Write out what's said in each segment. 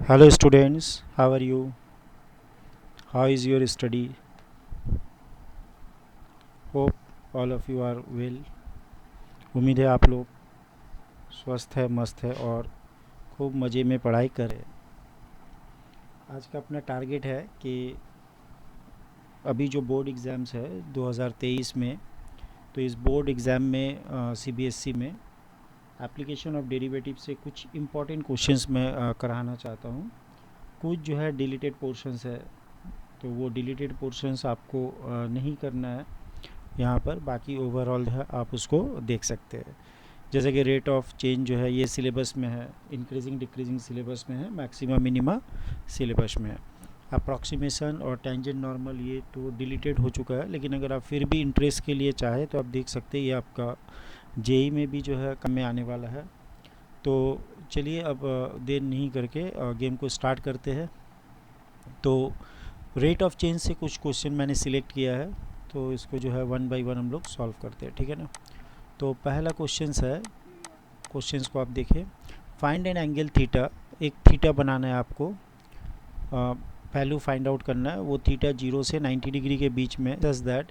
Hello students, how are you? How is your study? Hope all of you are well. उम्मीद है आप लोग स्वस्थ है, मस्त है और खूब मज़े में पढ़ाई करें। आज का अपना टारगेट है कि अभी जो बोर्ड एग्ज़ाम्स है 2023 में, तो इस बोर्ड एग्ज़ाम में सीबीएसई में एप्लीकेशन ऑफ डेरिवेटिव से कुछ इम्पॉर्टेंट क्वेश्चंस मैं कराना चाहता हूँ। कुछ जो है डिलीटेड पोर्शंस है, तो वो डिलीटेड पोर्शंस आपको नहीं करना है यहाँ पर, बाकी ओवरऑल है आप उसको देख सकते हैं। जैसे कि रेट ऑफ चेंज जो है ये सिलेबस में है, इंक्रीजिंग डिक्रीजिंग सिलेबस में है, मैक्सिमा मिनिमा सिलेबस में है। अप्रॉक्सीमेशन और टेंजेंट नॉर्मल ये तो डिलीटेड हो चुका है, लेकिन अगर आप फिर भी इंटरेस्ट के लिए चाहे तो आप देख सकते हैं, ये आपका जेई में भी जो है कम में आने वाला है। तो चलिए अब देर नहीं करके गेम को स्टार्ट करते हैं। तो रेट ऑफ चेंज से कुछ क्वेश्चन मैंने सिलेक्ट किया है, तो इसको जो है वन बाय वन हम लोग सॉल्व करते हैं, ठीक है ना। तो पहला क्वेश्चंस है, क्वेश्चंस को आप देखिए। फाइंड एन एंगल थीटा, एक थीटा बनाना है आपको, वैल्यू फाइंड आउट करना है। वो थीटा 0 से 90 डिग्री के बीच में, दस that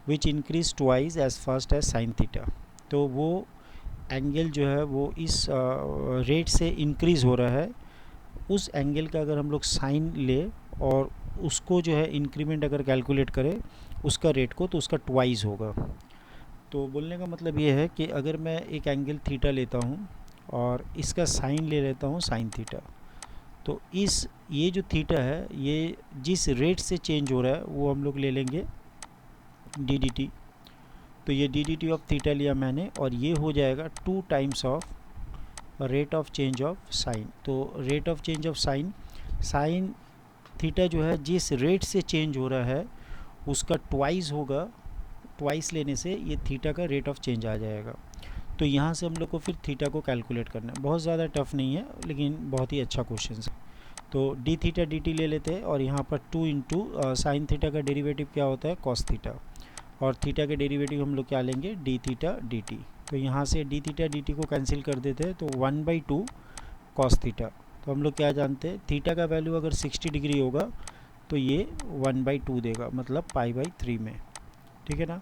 which increase twice as fast as sine theta. तो वो एंगल जो है वो इस रेट से इंक्रीज़ हो रहा है, उस एंगल का अगर हम लोग साइन ले और उसको जो है इंक्रीमेंट अगर कैलकुलेट करें उसका रेट को, तो उसका ट्वाइस होगा। तो बोलने का मतलब ये है कि अगर मैं एक एंगल थीटा लेता हूँ और इसका साइन ले लेता हूँ साइन थीटा, तो ये जो थीटा है ये जिस रेट से चेंज हो रहा है वो हम लोग ले लेंगे डी डी टी। तो ये d D T of theta लिया मैंने, और ये हो जाएगा 2 times of rate of change of sine. तो rate of change of sine theta जो है जिस रेट से चेंज हो रहा है उसका ट्वाइस होगा। ट्वाइस लेने से ये थीटा का रेट ऑफ चेंज आ जाएगा। तो यहाँ से हम लोग को फिर थीटा को कैलकुलेट करना है। बहुत ज़्यादा टफ नहीं है, लेकिन बहुत ही अच्छा क्वेश्चन है। तो डी थीटा डी टी ले लेते हैं, और यहाँ पर 2 इंटू साइन थीटा का डेरिवेटिव क्या होता है, कॉस थीटा, और थीटा के डेरिवेटिव हम लोग क्या लेंगे, डी थीटा डी टी। तो यहाँ से डी थीटा डी टी को कैंसिल कर देते हैं, तो 1/2 कॉस थीटा। तो हम लोग क्या जानते हैं, थीटा का वैल्यू अगर 60 डिग्री होगा तो ये 1/2 देगा, मतलब π/3 में, ठीक है ना।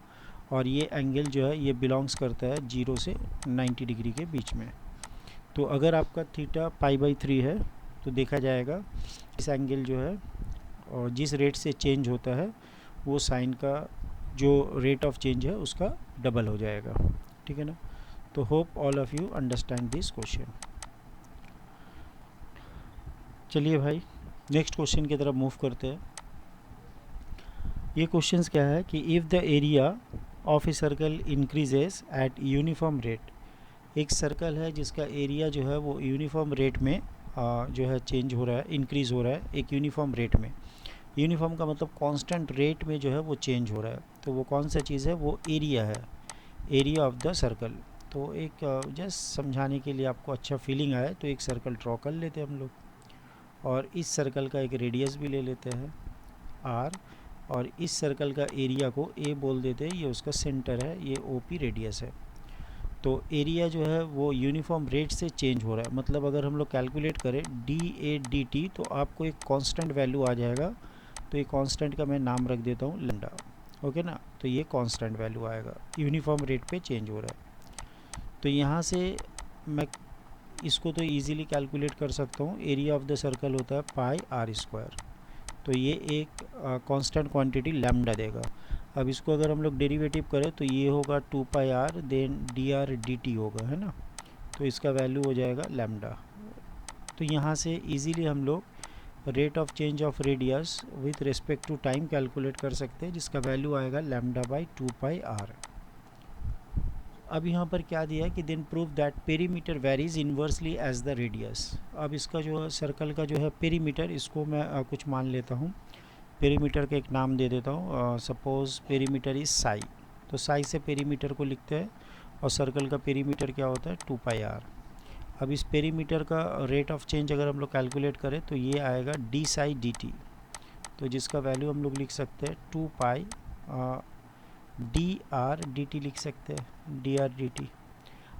और ये एंगल जो है ये बिलोंग्स करता है 0 से 90 डिग्री के बीच में। तो अगर आपका थीटा π/3 है तो देखा जाएगा इस एंगल जो है और जिस रेट से चेंज होता है वो साइन का जो रेट ऑफ चेंज है उसका डबल हो जाएगा, ठीक है ना। तो hope all of you understand this question. चलिए भाई नेक्स्ट क्वेश्चन की तरफ मूव करते हैं। ये क्वेश्चन क्या है कि if the area of a circle increases eight uniform rate, एक सर्कल है जिसका एरिया जो है वो यूनिफॉर्म रेट में जो है चेंज हो रहा है, इंक्रीज़ हो रहा है एक यूनिफॉर्म रेट में। यूनिफॉर्म का मतलब कांस्टेंट रेट में जो है वो चेंज हो रहा है। तो वो कौन सा चीज़ है, वो एरिया है, एरिया ऑफ द सर्कल। तो एक जस्ट समझाने के लिए आपको अच्छा फीलिंग आए तो एक सर्कल ड्रॉ कर लेते हैं हम लोग, और इस सर्कल का एक रेडियस भी ले लेते हैं आर, और इस सर्कल का एरिया को ए बोल देते हैं, ये उसका सेंटर है, ये ओ पी रेडियस है। तो एरिया जो है वो यूनिफॉर्म रेट से चेंज हो रहा है, मतलब अगर हम लोग कैलकुलेट करें डी ए डी टी तो आपको एक कांस्टेंट वैल्यू आ जाएगा। तो ये कांस्टेंट का मैं नाम रख देता हूँ लैम्डा, ओके ना। तो ये कांस्टेंट वैल्यू आएगा, यूनिफॉर्म रेट पे चेंज हो रहा है। तो यहाँ से मैं इसको तो इजीली कैलकुलेट कर सकता हूँ, एरिया ऑफ द सर्कल होता है πr²। तो ये एक कांस्टेंट क्वांटिटी लैम्डा देगा। अब इसको अगर हम लोग डेरिवेटिव करें तो ये होगा 2πr देन dr/dt होगा, है ना। तो इसका वैल्यू हो जाएगा लैम्डा। तो यहाँ से इजीली हम लोग rate of change of radius with respect to time calculate कर सकते हैं, जिसका वैल्यू आएगा λ/2πr। अब यहाँ पर क्या दिया है कि then prove that perimeter varies inversely as the radius. अब इसका जो सर्कल का जो है पेरीमीटर, इसको मैं कुछ मान लेता हूँ, पेरीमीटर का एक नाम दे देता हूँ। सपोज पेरीमीटर इज साई, तो साई से पेरीमीटर को लिखते हैं, और सर्कल का पेरीमीटर क्या होता है 2πr। अब इस पेरीमीटर का रेट ऑफ चेंज अगर हम लोग कैलकुलेट करें तो ये आएगा डी साई डी टी, तो जिसका वैल्यू हम लोग लिख सकते हैं 2π डी आर डी टी लिख सकते हैं, डी आर डी टी।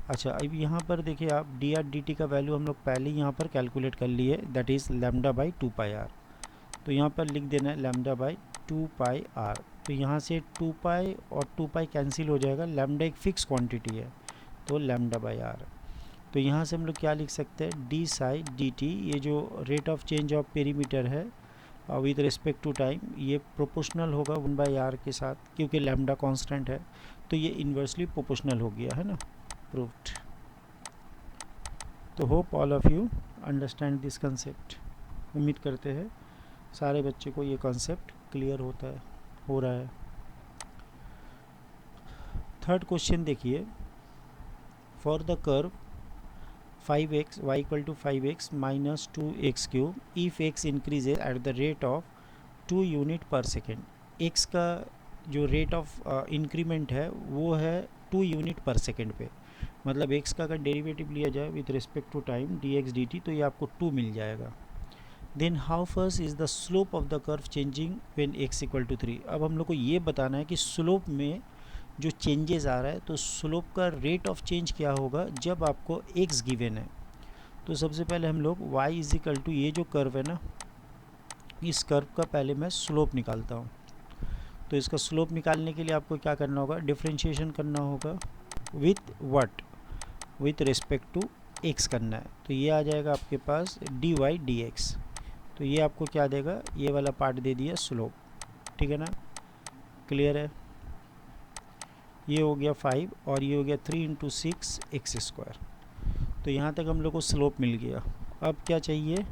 अच्छा, अब यहाँ पर देखिए आप डी आर डी टी का वैल्यू हम लोग पहले ही यहाँ पर कैलकुलेट कर लिए, that is lambda by 2πr। तो यहाँ पर लिख देना है लैम्डा बाई 2πr। तो यहाँ से 2π और 2π कैंसिल हो जाएगा, लैम्डा एक फिक्स क्वांटिटी है तो लैम्डा बाई आर। तो यहाँ से हम लोग क्या लिख सकते हैं, डी साई डी टी, ये जो rate of change of perimeter है विद रिस्पेक्ट टू टाइम, ये प्रोपोर्शनल होगा 1/r के साथ, क्योंकि लैम्डा कांस्टेंट है तो ये इन्वर्सली प्रोपोर्शनल हो गया है ना, प्रूव्ड। तो hope all of you understand this concept. उम्मीद करते हैं सारे बच्चे को ये कॉन्सेप्ट क्लियर हो रहा है। थर्ड क्वेश्चन देखिए, for the curve 5x y equal to 5x minus 2x cube if x increases at the rate of 2 unit पर सेकेंड। x का जो रेट ऑफ इंक्रीमेंट है वो है 2 यूनिट पर सेकेंड पे, मतलब x का अगर डेरिवेटिव लिया जाए with respect to time dx dt तो ये आपको 2 मिल जाएगा। Then how fast is the slope of the curve changing when x equal to 3। अब हम लोग को ये बताना है कि स्लोप में जो चेंजेस आ रहा है तो स्लोप का रेट ऑफ चेंज क्या होगा जब आपको x गिवन है। तो सबसे पहले हम लोग y इज इक्वल टू, ये जो कर्व है ना, इस कर्व का पहले मैं स्लोप निकालता हूँ। तो इसका स्लोप निकालने के लिए आपको क्या करना होगा, डिफरेंशिएशन करना होगा with what, with respect to x करना है। तो ये आ जाएगा आपके पास dy dx। तो ये आपको क्या देगा, ये वाला पार्ट दे दिया स्लोप, ठीक है ना, क्लियर है। ये हो गया 5 और ये हो गया 3 × 6 x²। तो यहाँ तक हम लोग को स्लोप मिल गया। अब क्या चाहिए,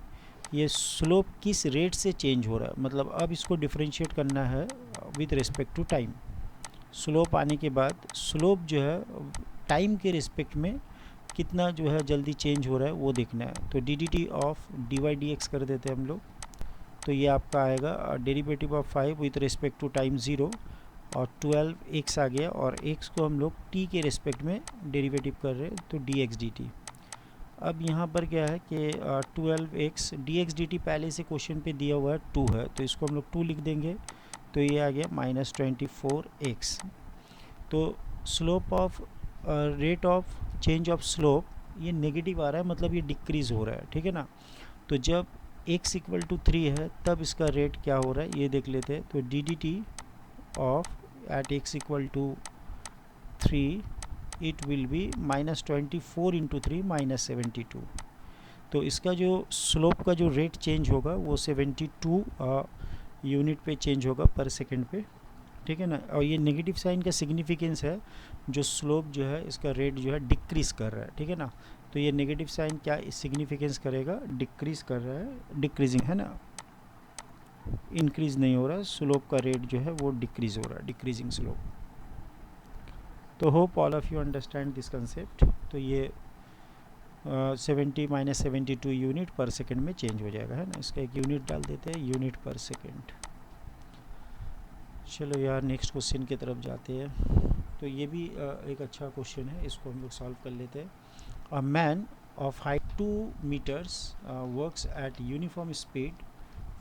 ये स्लोप किस रेट से चेंज हो रहा है, मतलब अब इसको डिफरेंशिएट करना है with respect to time. Slope आने के बाद स्लोप जो है टाइम के रिस्पेक्ट में कितना जो है जल्दी चेंज हो रहा है वो देखना है। तो D D T of D Y D X कर देते हैं हम लोग। तो ये आपका आएगा derivative of 5 with respect to time 0 और 12 x आ गया, और x को हम लोग t के रिस्पेक्ट में डेरिवेटिव कर रहे हैं तो dx dt। अब यहाँ पर क्या है कि 12x dx dt पहले से क्वेश्चन पे दिया हुआ है 2 है, तो इसको हम लोग 2 लिख देंगे। तो ये आ गया -24x। तो slope of rate of change of slope ये नेगेटिव आ रहा है, मतलब ये डिक्रीज़ हो रहा है, ठीक है ना। तो जब x इक्वल टू 3 है तब इसका रेट क्या हो रहा है ये देख लेते हैं। तो D D T of at x equal to 3 it will be -24 × 3 -72। तो इसका जो स्लोप का जो रेट चेंज होगा वो 72 यूनिट पे चेंज होगा पर सेकंड पे, ठीक है ना। और ये नेगेटिव साइन का सिग्निफिकेंस है, जो स्लोप जो है इसका रेट जो है डिक्रीज़ कर रहा है, ठीक है ना। तो ये नेगेटिव साइन क्या सिग्निफिकेंस करेगा, डिक्रीज़ कर रहा है, डिक्रीजिंग है ना, इंक्रीज़ नहीं हो रहा, स्लोप का रेट जो है वो डिक्रीज़ हो रहा है, डिक्रीजिंग स्लोप। तो hope all of you understand this concept. तो ये 70 - 72 यूनिट पर सेकंड में चेंज हो जाएगा, है ना। इसका एक यूनिट डाल देते हैं, यूनिट पर सेकंड। चलो यार नेक्स्ट क्वेश्चन की तरफ जाते हैं। तो ये भी एक अच्छा क्वेश्चन है, इसको हम लोग सॉल्व कर लेते हैं। A man of height 2 meters works at uniform speed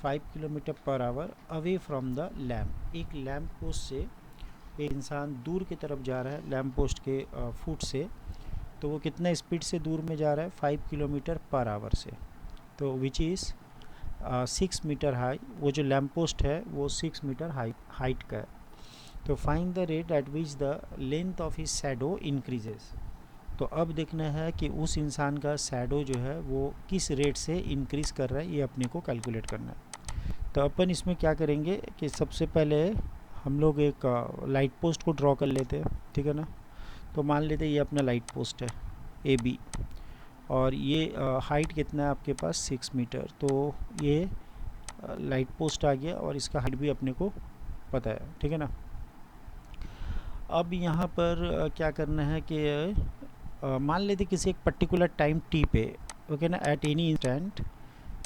5 km/h away from the lamp. एक लैम्प पोस्ट से एक इंसान दूर की तरफ जा रहा है लैम्प पोस्ट के फुट से, तो वो कितना स्पीड से दूर में जा रहा है, 5 km/h से। तो विच इज़ 6 मीटर हाई, वो जो लैम्प पोस्ट है वो 6 मीटर हाइट का है। तो find the rate at which the length of his shadow increases. तो अब देखना है कि उस इंसान का शैडो जो है वो किस रेट से इंक्रीज़ कर रहा है, ये अपने को कैलकुलेट करना है। तो अपन इसमें क्या करेंगे कि सबसे पहले हम लोग एक लाइट पोस्ट को ड्रॉ कर लेते हैं, ठीक है ना। तो मान लेते हैं ये अपना लाइट पोस्ट है ए बी, और ये हाइट कितना है आपके पास 6 मीटर। तो ये लाइट पोस्ट आ गया और इसका हाइट भी अपने को पता है, ठीक है ना। अब यहाँ पर क्या करना है कि मान लेते किसी एक पर्टिकुलर टाइम टी पे, ओके ना, at any instant,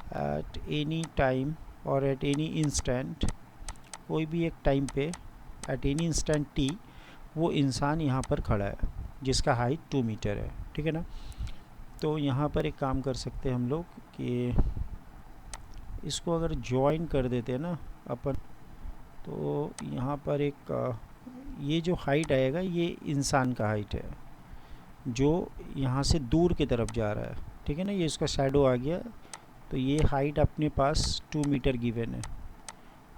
at any time और एट एनी इंस्टेंट, कोई भी एक टाइम पे एट एनी इंस्टेंट टी वो इंसान यहाँ पर खड़ा है जिसका हाइट 2 मीटर है, ठीक है ना। तो यहाँ पर एक काम कर सकते हैं हम लोग कि इसको अगर ज्वाइन कर देते हैं ना अपन, तो यहाँ पर एक ये जो हाइट आएगा ये इंसान का हाइट है, जो यहाँ से दूर की तरफ जा रहा है, ठीक है ना, ये इसका शैडो आ गया। तो ये हाइट अपने पास 2 मीटर गिवन है,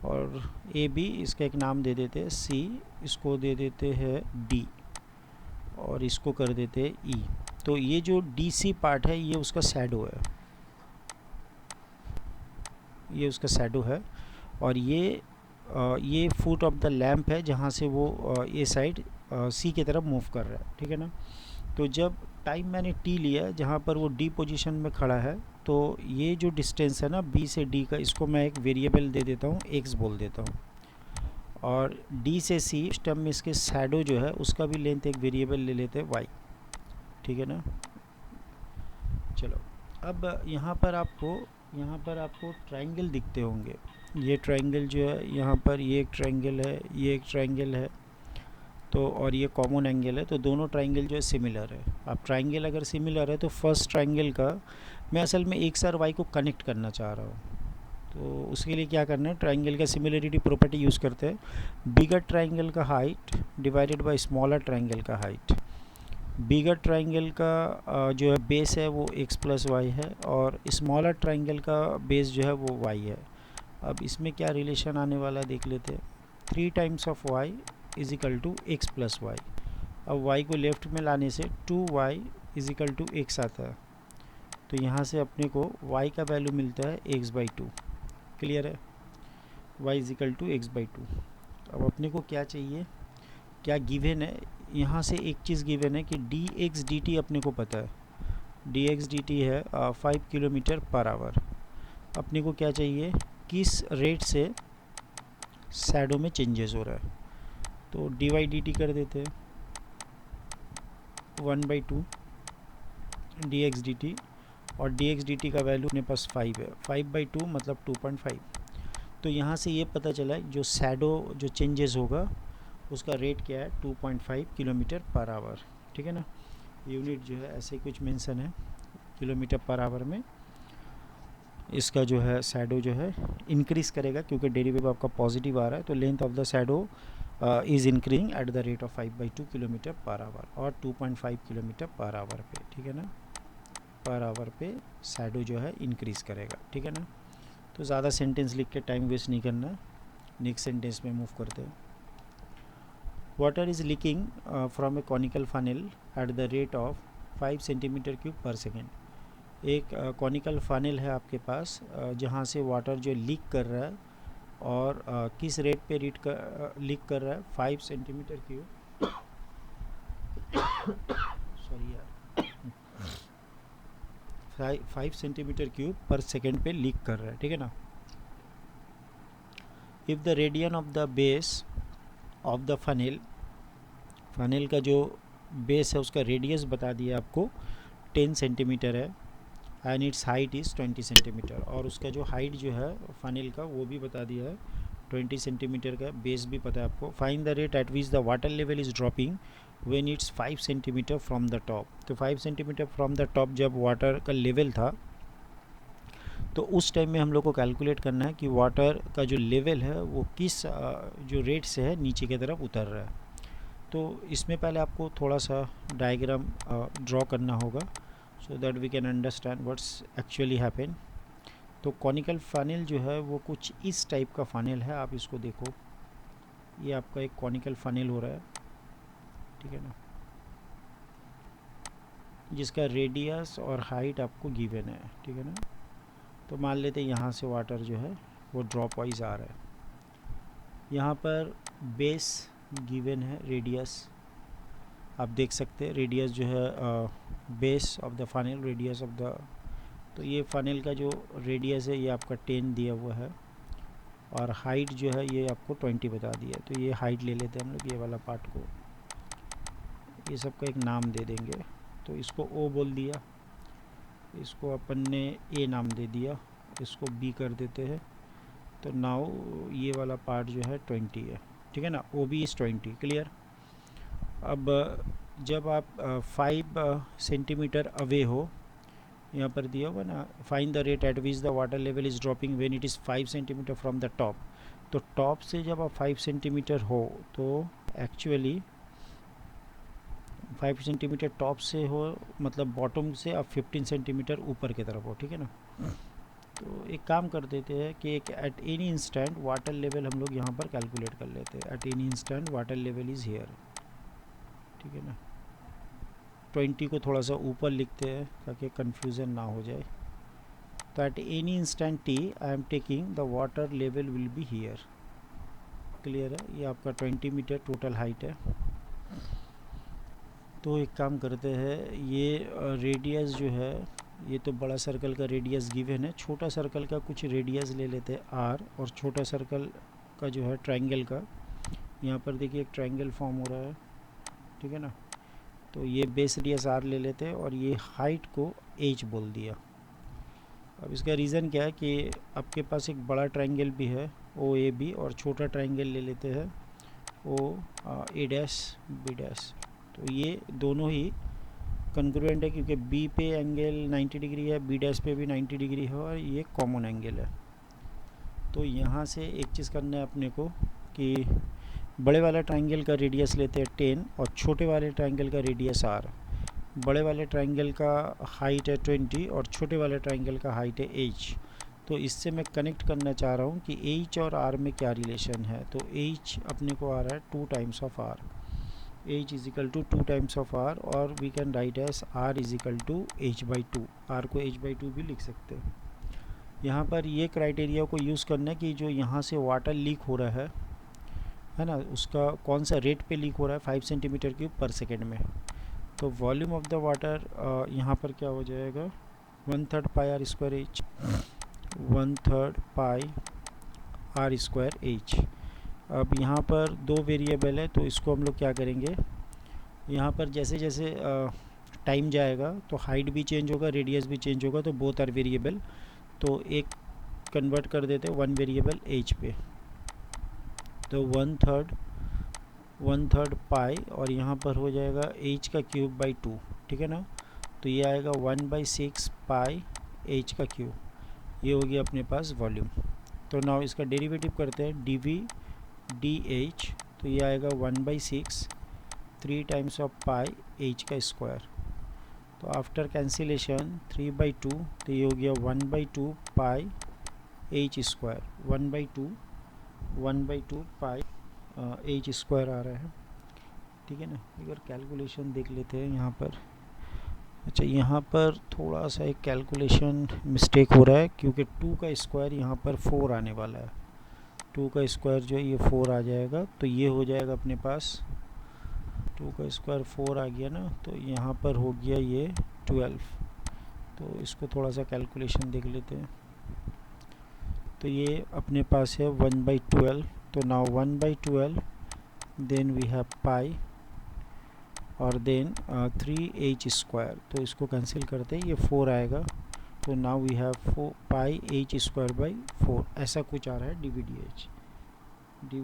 और ए बी इसका एक नाम दे देते हैं सी, इसको दे देते हैं डी, और इसको कर देते हैं ई। तो ये जो डी सी पार्ट है ये उसका शैडो है, ये उसका शैडो है। और ये फुट ऑफ द लैम्प है जहाँ से वो ये साइड सी की तरफ मूव कर रहा है, ठीक है ना। तो जब टाइम मैंने टी लिया जहाँ पर वो डी पोजीशन में खड़ा है, तो ये जो डिस्टेंस है ना बी से डी का, इसको मैं एक वेरिएबल दे देता हूँ, एक्स बोल देता हूँ। और डी से सी इस टाइम में इसके शैडो जो है उसका भी लेंथ एक वेरिएबल ले लेते हैं वाई, ठीक है ना। चलो, अब यहाँ पर आपको ट्रायंगल दिखते होंगे। ये ट्रायंगल जो है यहाँ पर, ये एक ट्रायंगल है, ये एक ट्रायंगल है, तो और ये कॉमन एंगल है, तो दोनों ट्रायंगल जो है सिमिलर है। अब ट्रायंगल अगर सिमिलर है तो फर्स्ट ट्रायंगल का मैं असल में एक्स और वाई को कनेक्ट करना चाह रहा हूँ। तो उसके लिए क्या करना है, ट्रायंगल का सिमिलरिटी प्रॉपर्टी यूज़ करते हैं। बिगर ट्रायंगल का height divided by smaller triangle का हाइट। बिगर ट्रायंगल का जो है बेस है वो x प्लस वाई है, और स्मॉलर ट्रायंगल का बेस जो है वो y है। अब इसमें क्या रिलेशन आने वाला देख लेते हैं। 3 times of y is equal to X plus Y. अब y को लेफ्ट में लाने से 2y is equal to x आता है, तो यहाँ से अपने को y का वैल्यू मिलता है x/2। क्लियर है, y is equal to x/2। अब अपने को क्या चाहिए, क्या गिवन है, यहाँ से एक चीज़ गिवन है कि dx dt अपने को पता है, dx dt है 5 किलोमीटर पर आवर। अपने को क्या चाहिए, किस रेट से शैडो में चेंजेस हो रहा है। तो dy dt कर देते हैं 1/2 dx dt, और dx dt का वैल्यू अपने पास 5 है, 5/2 मतलब 2.5। तो यहाँ से ये पता चला जो शैडो जो चेंजेस होगा उसका रेट क्या है, 2.5 किलोमीटर पर आवर, ठीक है ना। यूनिट जो है ऐसे कुछ मेंशन है किलोमीटर पर आवर में। इसका जो है शैडो जो है इंक्रीज़ करेगा क्योंकि डेरिवेटिव आपका पॉजिटिव आ रहा है, तो length of the shadow is increasing at the rate of 5/2 kilometre per hour और 2.5 किलोमीटर पर आवर पे, ठीक है ना। पर आवर पे शैडो जो है इंक्रीज़ करेगा, ठीक है ना। तो ज़्यादा सेंटेंस लिख के टाइम वेस्ट नहीं करना, नेक्स्ट सेंटेंस में मूव करते हैं। Water is leaking from A conical funnel eight the rate of 5 centimetre cube पर सेकेंड। एक कॉनिकल फनल है आपके पास जहाँ से वाटर जो लीक कर रहा है, और किस रेट पे लीक कर रहा है, 5 सेंटीमीटर क्यूब सॉरी यार 5 सेंटीमीटर क्यूब पर सेकेंड पे लीक कर रहा है, ठीक है ना। If the radian of the base of the funnel का जो बेस है उसका रेडियस बता दिया आपको 10 सेंटीमीटर है, and it's height is 20 centimetre, और उसका जो हाइट जो है फनल का वो भी बता दिया है 20 सेंटीमीटर का, बेस भी पता है आपको। Find the rate at which the water level is dropping when it's 5 centimetre from the top. तो 5 सेंटीमीटर फ्रॉम द टॉप जब वाटर का लेवल था, तो उस टाइम में हम लोग को कैलकुलेट करना है कि वाटर का जो लेवल है वो किस जो रेट से है नीचे की तरफ उतर रहा है। तो इसमें पहले आपको थोड़ा सा डायग्राम ड्रॉ करना होगा so that we can understand what's actually happen. तो कॉनिकल फनल जो है वो कुछ इस टाइप का फनल है, आप इसको देखो, ये आपका एक कॉनिकल फनल हो रहा है, ठीक है ना, जिसका रेडियस और हाइट आपको गिवन है, ठीक है ना। तो मान लेते हैं यहाँ से वाटर जो है वो ड्रॉप वाइज आ रहा है, यहाँ पर बेस गिवन है, रेडियस आप देख सकते हैं, रेडियस जो है base of the funnel, radius of the, तो ये फनल का जो रेडियस है ये आपका 10 दिया हुआ है, और हाइट जो है ये आपको 20 बता दिया। तो ये हाइट ले लेते हैं हम लोग, ये वाला पार्ट को, ये सबका एक नाम दे देंगे। तो इसको ओ बोल दिया, इसको अपन ने ए नाम दे दिया, इसको बी कर देते हैं। तो नाउ ये वाला पार्ट जो है 20 है, ठीक है ना, ओ बी इज़ 20, क्लियर। अब जब आप 5 सेंटीमीटर अवे हो, यहाँ पर दिया हुआ ना, find the rate at which the water level is dropping when it is 5 centimetre from the top. तो टॉप से जब आप 5 सेंटीमीटर हो तो एक्चुअली 5 सेंटीमीटर टॉप से हो, मतलब बॉटम से आप 15 सेंटीमीटर ऊपर की तरफ हो, ठीक है ना। तो एक काम कर देते हैं कि एक at any instant water level हम लोग यहाँ पर कैलकुलेट कर लेते हैं। At any instant water level is here, ठीक है ना। 20 को थोड़ा सा ऊपर लिखते हैं ताकि कन्फ्यूज़न ना हो जाए। तो at any instant T I am taking the water level will be here. Clear है, ये आपका 20 मीटर टोटल हाइट है। तो एक काम करते हैं, ये रेडियस जो है, ये तो बड़ा सर्कल का रेडियस गिवन है, छोटा सर्कल का कुछ रेडियस ले लेते हैं आर, और छोटा सर्कल का जो है ट्रायंगल का, यहाँ पर देखिए एक ट्रायंगल फॉर्म हो रहा है, ठीक है ना। तो ये बेस रेडियस आर ले लेते हैं और ये हाइट को एच बोल दिया। अब इसका रीज़न क्या है कि आपके पास एक बड़ा ट्रायंगल भी है ओ ए बी, और छोटा ट्रायंगल ले लेते हैं ओ ए डैश बी डैश। तो ये दोनों ही कंग्रुएंट है क्योंकि बी पे एंगल 90 डिग्री है, बी डैश पे भी 90 डिग्री है, और ये कॉमन एंगल है। तो यहाँ से एक चीज़ करना है अपने को कि बड़े वाला ट्रायंगल का रेडियस लेते हैं 10 और छोटे वाले ट्रायंगल का रेडियस आर। बड़े वाले ट्रायंगल का हाइट है 20 और छोटे वाले ट्रायंगल का हाइट है एच। तो इससे मैं कनेक्ट करना चाह रहा हूँ कि एच और आर में क्या रिलेशन है। तो एच अपने को आ रहा है 2 times of r, h is equal to 2 times of r, और we can write as r is equal to h/2। r को h/2 भी लिख सकते हैं। यहाँ पर ये क्राइटेरिया को यूज़ करना है कि जो यहाँ से वाटर लीक हो रहा है ना, उसका कौन सा रेट पे लीक हो रहा है, 5 सेंटीमीटर क्यूब पर सेकेंड में। तो वॉल्यूम ऑफ द वाटर यहाँ पर क्या हो जाएगा, 1/3 pi r square h, 1/3 pi r square h. अब यहाँ पर दो वेरिएबल है, तो इसको हम लोग क्या करेंगे, यहाँ पर जैसे जैसे टाइम जाएगा तो हाइट भी चेंज होगा, रेडियस भी चेंज होगा, तो बोथ आर वेरिएबल। तो एक कन्वर्ट कर देते हैं वन वेरिएबल एच पे। तो 1/3 पाई, और यहाँ पर हो जाएगा एच का क्यूब बाई 2, ठीक है ना। तो ये आएगा 1/6 पाई एच का क्यूब। ये हो गया अपने पास वॉल्यूम। तो नाउ इसका डेरिवेटिव करते हैं, डी वी डी एच। तो ये आएगा 1/6 3 टाइम्स ऑफ पाई एच का स्क्वायर। तो आफ्टर कैंसिलेशन 3/2, तो ये हो गया 1/2 पाई एच स्क्वायर, 1/2 पाई एच स्क्वायर आ रहा है, ठीक है ना। अगर कैलकुलेशन देख लेते हैं यहाँ पर, अच्छा यहाँ पर थोड़ा सा एक कैलकुलेशन मिस्टेक हो रहा है क्योंकि 2 का स्क्वायर यहाँ पर 4 आने वाला है। 2 का स्क्वायर जो है ये 4 आ जाएगा, तो ये हो जाएगा अपने पास 2 का स्क्वायर 4 आ गया ना, तो यहाँ पर हो गया ये 12। तो इसको थोड़ा सा कैलकुलेशन देख लेते हैं। तो ये अपने पास है 1/12। तो नाउ 1/12 देन वी हैव पाई और देन 3h स्क्वायर। तो इसको कैंसिल करते हैं, ये 4 आएगा। तो now we have 4 pi h square by 4, ऐसा कुछ आ रहा है डी वी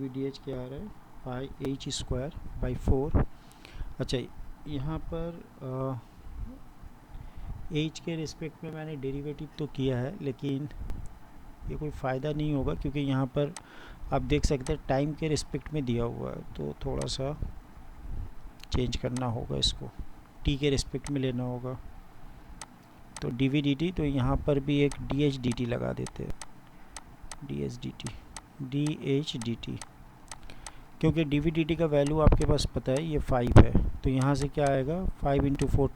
डी एच क्या आ रहा है, पाई एच स्क्वायर बाई 4। अच्छा यहाँ पर एच के रिस्पेक्ट में मैंने डेरिवेटिव तो किया है, लेकिन ये कोई फ़ायदा नहीं होगा क्योंकि यहाँ पर आप देख सकते हैं टाइम के रिस्पेक्ट में दिया हुआ है। तो थोड़ा सा चेंज करना होगा, इसको टी के रिस्पेक्ट में लेना होगा। तो डी वी डी टी, तो यहाँ पर भी एक डी एच डी टी लगा देते हैं, डी एच डी टी, क्योंकि डी वी डी टी का वैल्यू आपके पास पता है ये 5 है। तो यहाँ से क्या आएगा, 5 × 4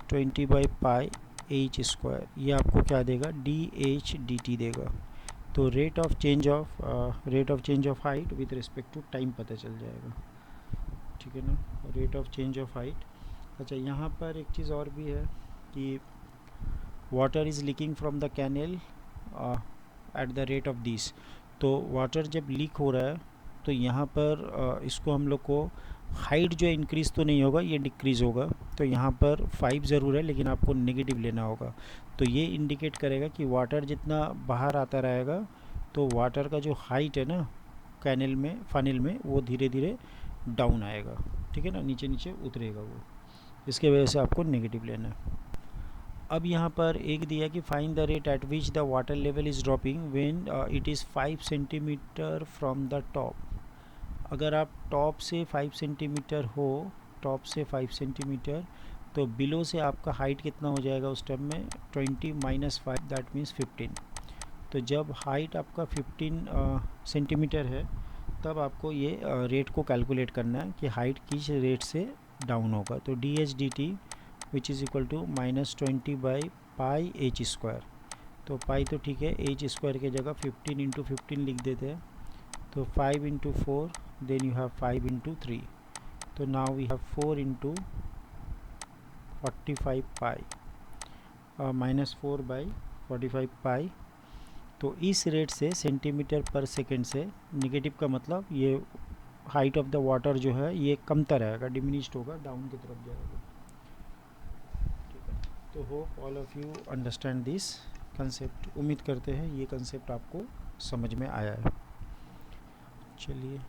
20 बाई पाई एच स्क्वायर। ये आपको क्या देगा, डी एच डी टी देगा। तो rate of change of height with respect to time पता चल जाएगा, ठीक है ना, rate of change of height. अच्छा यहाँ पर एक चीज़ और भी है कि water is leaking from the canal at the rate of this. तो वाटर जब लीक हो रहा है तो यहाँ पर इसको हम लोग को हाइट जो इंक्रीज़ तो नहीं होगा, ये डिक्रीज़ होगा। तो यहाँ पर 5 ज़रूर है लेकिन आपको नेगेटिव लेना होगा। तो ये इंडिकेट करेगा कि वाटर जितना बाहर आता रहेगा तो वाटर का जो हाइट है ना कैनल में, फनल में, वो धीरे धीरे डाउन आएगा, ठीक है ना, नीचे नीचे उतरेगा वो। इसके वजह से आपको नेगेटिव लेना है। अब यहाँ पर एक दिया कि find the rate at which the water level is dropping when it is 5 centimetre from the top. अगर आप टॉप से 5 सेंटीमीटर हो टॉप से 5 सेंटीमीटर, तो बिलो से आपका हाइट कितना हो जाएगा उस टाइम में 20 माइनस 5 दैट मीन्स 15। तो जब हाइट आपका 15 सेंटीमीटर है तब आपको ये रेट को कैलकुलेट करना है कि हाइट किस रेट से डाउन होगा। तो d h d t which is equal to -20 by pi h square. तो पाई तो ठीक है, एच स्क्वायर की जगह 15 इंटू 15 लिख देते हैं। तो 5 into 4 then you have 5 into 3। तो now we have 4 into 45 pi -4 by 45 pi. तो इस रेट से सेंटीमीटर पर सेकेंड से, नेगेटिव का मतलब ये हाइट ऑफ द वाटर जो है ये कमता रहेगा, डिमिनिश्ड होगा, डाउन की तरफ जाएगा। ठीक है, तो hope all of you understand this concept. उम्मीद करते हैं ये कंसेप्ट आपको समझ में आया है। चलिए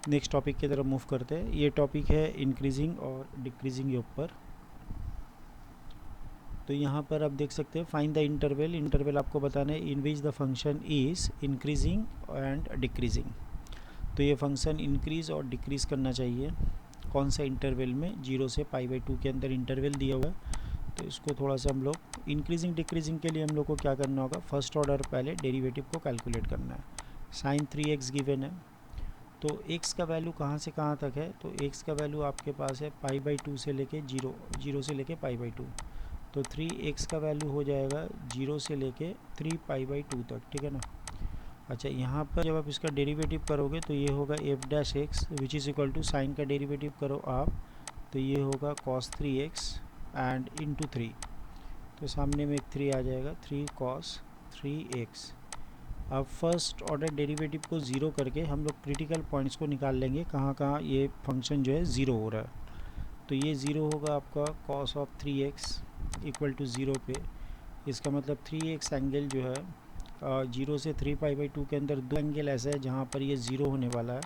नेक्स्ट टॉपिक की तरफ मूव करते हैं। ये टॉपिक है इंक्रीजिंग और डिक्रीजिंग के ऊपर। तो यहाँ पर आप देख सकते हैं फाइंड द इंटरवल। इंटरवल आपको बताना है in which the function is increasing and decreasing. तो ये फंक्शन इंक्रीज़ और डिक्रीज़ करना चाहिए कौन सा इंटरवल में, 0 से π/2 के अंदर इंटरवल दिया हुआ है। तो इसको थोड़ा सा हम लोग इंक्रीजिंग डिक्रीजिंग के लिए हम लोग को क्या करना होगा, फर्स्ट ऑर्डर पहले डेरिवेटिव को कैलकुलेट करना है। sin 3x गिवन है, तो x का वैल्यू कहाँ से कहाँ तक है, तो x का वैल्यू आपके पास है π/2 से लेके 0 से लेके π/2। तो 3x का वैल्यू हो जाएगा 0 से लेके 3π/2 तक, ठीक है ना। अच्छा, यहाँ पर जब आप इसका डेरिवेटिव करोगे तो ये होगा f' which is equal to sine का डेरिवेटिव करो आप, तो ये होगा cos 3x एंड इंटू 3। तो सामने में एक 3 आ जाएगा, 3 cos 3x। अब फर्स्ट ऑर्डर डेरिवेटिव को ज़ीरो करके हम लोग क्रिटिकल पॉइंट्स को निकाल लेंगे कहाँ कहाँ ये फंक्शन जो है ज़ीरो हो रहा है। तो ये ज़ीरो होगा आपका cos of 3x equal to zero पे। इसका मतलब 3x एंगल जो है 0 से 3π/2 के अंदर दो एंगल ऐसा है जहाँ पर ये ज़ीरो होने वाला है,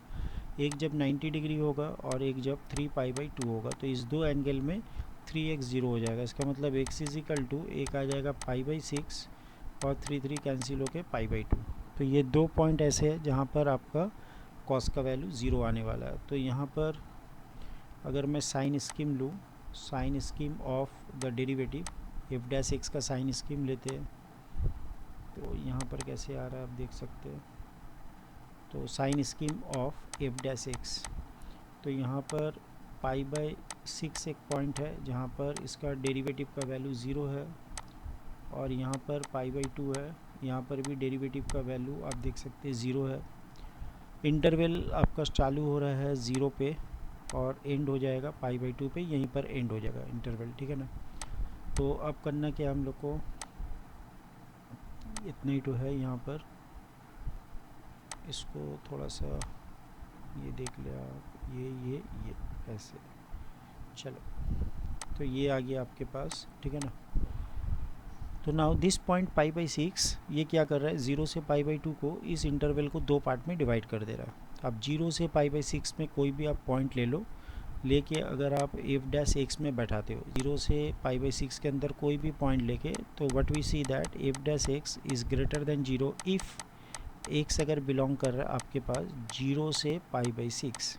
एक जब 90 डिग्री होगा और एक जब 3π/2 होगा। तो इस दो एंगल में 3x ज़ीरो हो जाएगा। इसका मतलब x इज इक्वल टू एक आ जाएगा π/6 और 3 कैंसिल होके π/2। तो ये दो पॉइंट ऐसे है जहाँ पर आपका cos का वैल्यू ज़ीरो आने वाला है। तो यहाँ पर अगर मैं साइन स्कीम लूँ, sign scheme of the derivative f' का साइन स्कीम लेते हैं, तो यहाँ पर कैसे आ रहा है आप देख सकते हैं। तो साइन स्कीम ऑफ f', तो यहाँ पर π/6 एक पॉइंट है जहाँ पर इसका डेरिवेटिव का वैल्यू ज़ीरो है, और यहाँ पर π/2 है, यहाँ पर भी डेरिवेटिव का वैल्यू आप देख सकते हैं ज़ीरो है। इंटरवल आपका चालू हो रहा है ज़ीरो पे और एंड हो जाएगा π/2 पे, यहीं पर एंड हो जाएगा इंटरवल, ठीक है ना। तो अब करना क्या हम लोग को, इतना ही तो है यहाँ पर, इसको थोड़ा सा ये देख लिया आप, ये ऐसे, चलो तो ये आ गया आपके पास, ठीक है ना। तो नाउ दिस पॉइंट π/6 ये क्या कर रहा है, 0 से π/2 को इस इंटरवल को दो पार्ट में डिवाइड कर दे रहा है। अब 0 से π/6 में कोई भी आप पॉइंट ले लो, लेके अगर आप f' में बैठाते हो 0 से π/6 के अंदर कोई भी पॉइंट लेके, तो what we see that f' is greater than 0 if x अगर बिलोंग कर रहा है आपके पास 0 से π/6,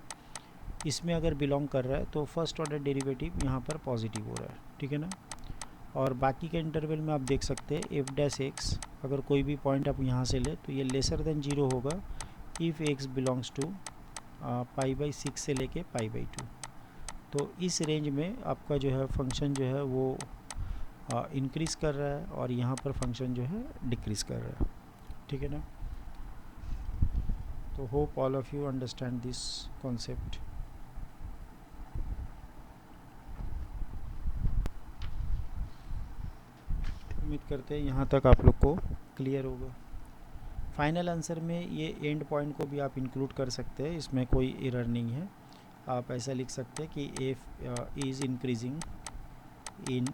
इसमें अगर बिलोंग कर रहा है तो फर्स्ट ऑर्डर डेरिवेटिव यहाँ पर पॉजिटिव हो रहा है, ठीक है ना। और बाकी के इंटरवल में आप देख सकते हैं f' अगर कोई भी पॉइंट आप यहाँ से ले तो ये लेसर देन 0 होगा इफ़ x बिलोंग्स टू π/6 से लेके π/2। तो इस रेंज में आपका जो है फंक्शन जो है वो इंक्रीज़ कर रहा है और यहाँ पर फंक्शन जो है डिक्रीज़ कर रहा है, ठीक है ना। तो hope all of you understand this concept. उम्मीद करते हैं यहाँ तक आप लोग को क्लियर होगा। फाइनल आंसर में ये एंड पॉइंट को भी आप इंक्लूड कर सकते हैं, इसमें कोई एरर नहीं है। आप ऐसा लिख सकते हैं कि f इज़ इंक्रीजिंग इन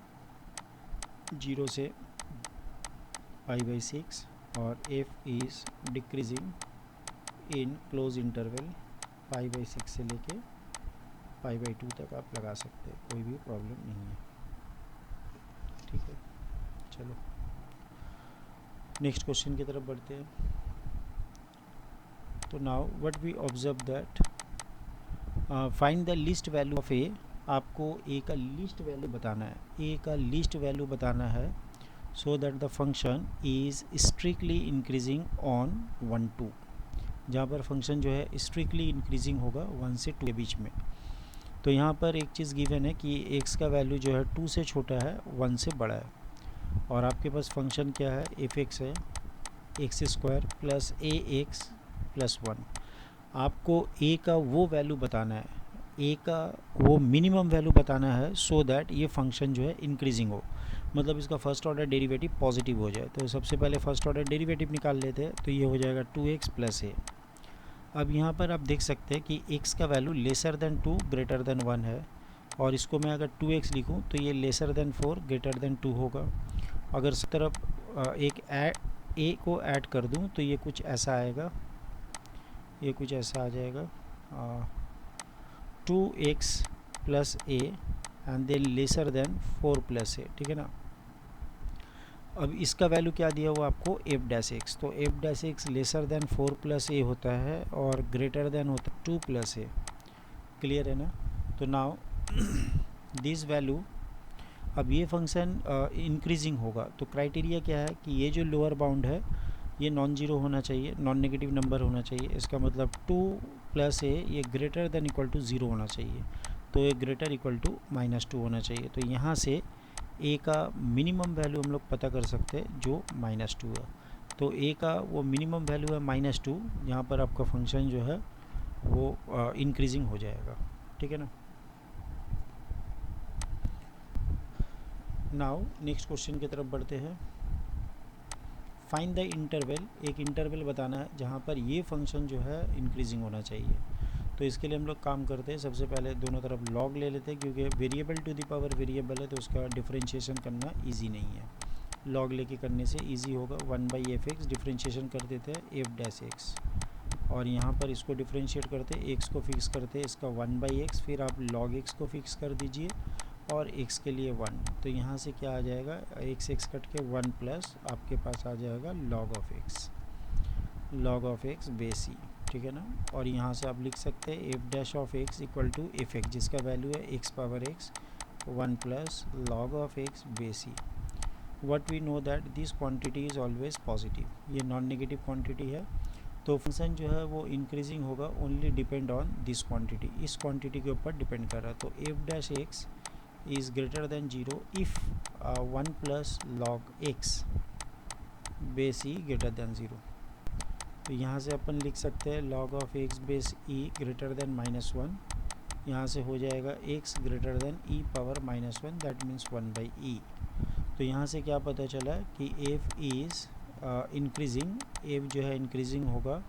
0 से π/6 और f is decreasing in close interval π/6 से लेके π/2 तक आप लगा सकते हैं, कोई भी प्रॉब्लम नहीं है, ठीक है। चलो नेक्स्ट क्वेश्चन की तरफ बढ़ते हैं। तो now what we observe that find the least value of a, आपको ए का लिस्ट वैल्यू बताना है, ए का लिस्ट वैल्यू बताना है, so that the function is strictly increasing on 1 2, जहाँ पर फंक्शन जो है स्ट्रिक्टली इंक्रीजिंग होगा 1 से 2 के बीच में। तो यहाँ पर एक चीज़ गिवन है कि x का वैल्यू जो है 2 से छोटा है 1 से बड़ा है, और आपके पास फंक्शन क्या है, एफ एक्स है, एक्स स्क्वायर प्लस ए एक्स प्लस 1। आपको a का वो वैल्यू बताना है, a का वो मिनिमम वैल्यू बताना है, सो दैट ये फंक्शन जो है इंक्रीजिंग हो, मतलब इसका फर्स्ट ऑर्डर डेरिवेटिव पॉजिटिव हो जाए। तो सबसे पहले फर्स्ट ऑर्डर डेरिवेटिव निकाल लेते हैं, तो ये हो जाएगा 2x प्लस ए। अब यहाँ पर आप देख सकते हैं कि x का value lesser than 2 greater than 1 है, और इसको मैं अगर 2x लिखूँ तो ये लेसर देन 4 ग्रेटर देन 2 होगा। अगर इस तरफ एक a को ऐड कर दूँ तो ये कुछ ऐसा आएगा, ये कुछ ऐसा आ जाएगा 2x plus a and then lesser than 4 plus a, ठीक है ना। अब इसका वैल्यू क्या दिया हुआ आपको, एफ डैश एक्स, तो f dash x lesser than 4 plus a होता है और ग्रेटर देन होता है 2 प्लस ए, क्लियर है ना। तो नाउ दिस वैल्यू, अब ये फंक्शन इंक्रीजिंग होगा, तो क्राइटेरिया क्या है कि ये जो लोअर बाउंड है ये नॉन जीरो होना चाहिए, नॉन नेगेटिव नंबर होना चाहिए। इसका मतलब 2 प्लस ए ये ग्रेटर देन इक्वल टू 0 होना चाहिए, तो ये ग्रेटर इक्वल टू -2 होना चाहिए। तो यहाँ से ए का मिनिमम वैल्यू हम लोग पता कर सकते हैं जो -2 है। तो ए का वो मिनिमम वैल्यू है -2, यहाँ पर आपका फंक्शन जो है वो इंक्रीजिंग हो जाएगा, ठीक है ना। नाउ नेक्स्ट क्वेश्चन की तरफ बढ़ते हैं। फाइंड द इंटरवल, एक इंटरवल बताना है जहाँ पर ये फंक्शन जो है इंक्रीजिंग होना चाहिए। तो इसके लिए हम लोग काम करते हैं, सबसे पहले दोनों तरफ लॉग ले लेते हैं, क्योंकि variable to the power variable है तो उसका डिफरेंशिएशन करना इजी नहीं है, लॉग लेके करने से इजी होगा। 1/f(x) डिफरेंशिएशन कर देते हैं एफ डैश एक्स, और यहाँ पर इसको डिफरेंशिएट करते हैं, एक्स को फिक्स करते हैं इसका 1/x, फिर आप log x को फिक्स कर दीजिए और x के लिए 1, तो यहाँ से क्या आ जाएगा, x कट के 1 प्लस आपके पास आ जाएगा log ऑफ x बेस ई, ठीक है ना। और यहाँ से आप लिख सकते हैं f dash of x equal to F x, जिसका वैल्यू है x power x 1 plus log of x base e. What we know that this quantity is always positive, ये नॉन नेगेटिव क्वांटिटी है, तो फंक्शन जो है वो increasing होगा only depend on this quantity, इस क्वांटिटी के ऊपर डिपेंड कर रहा है। तो f dash x is greater than 0 if 1 plus log x base E greater than 0। तो यहाँ से अपन लिख सकते हैं log of x base e greater than -1, यहाँ से हो जाएगा x greater than e power -1, that means 1/e। तो यहाँ से क्या पता चला कि f इज़ इंक्रीजिंग, f जो है इंक्रीजिंग होगा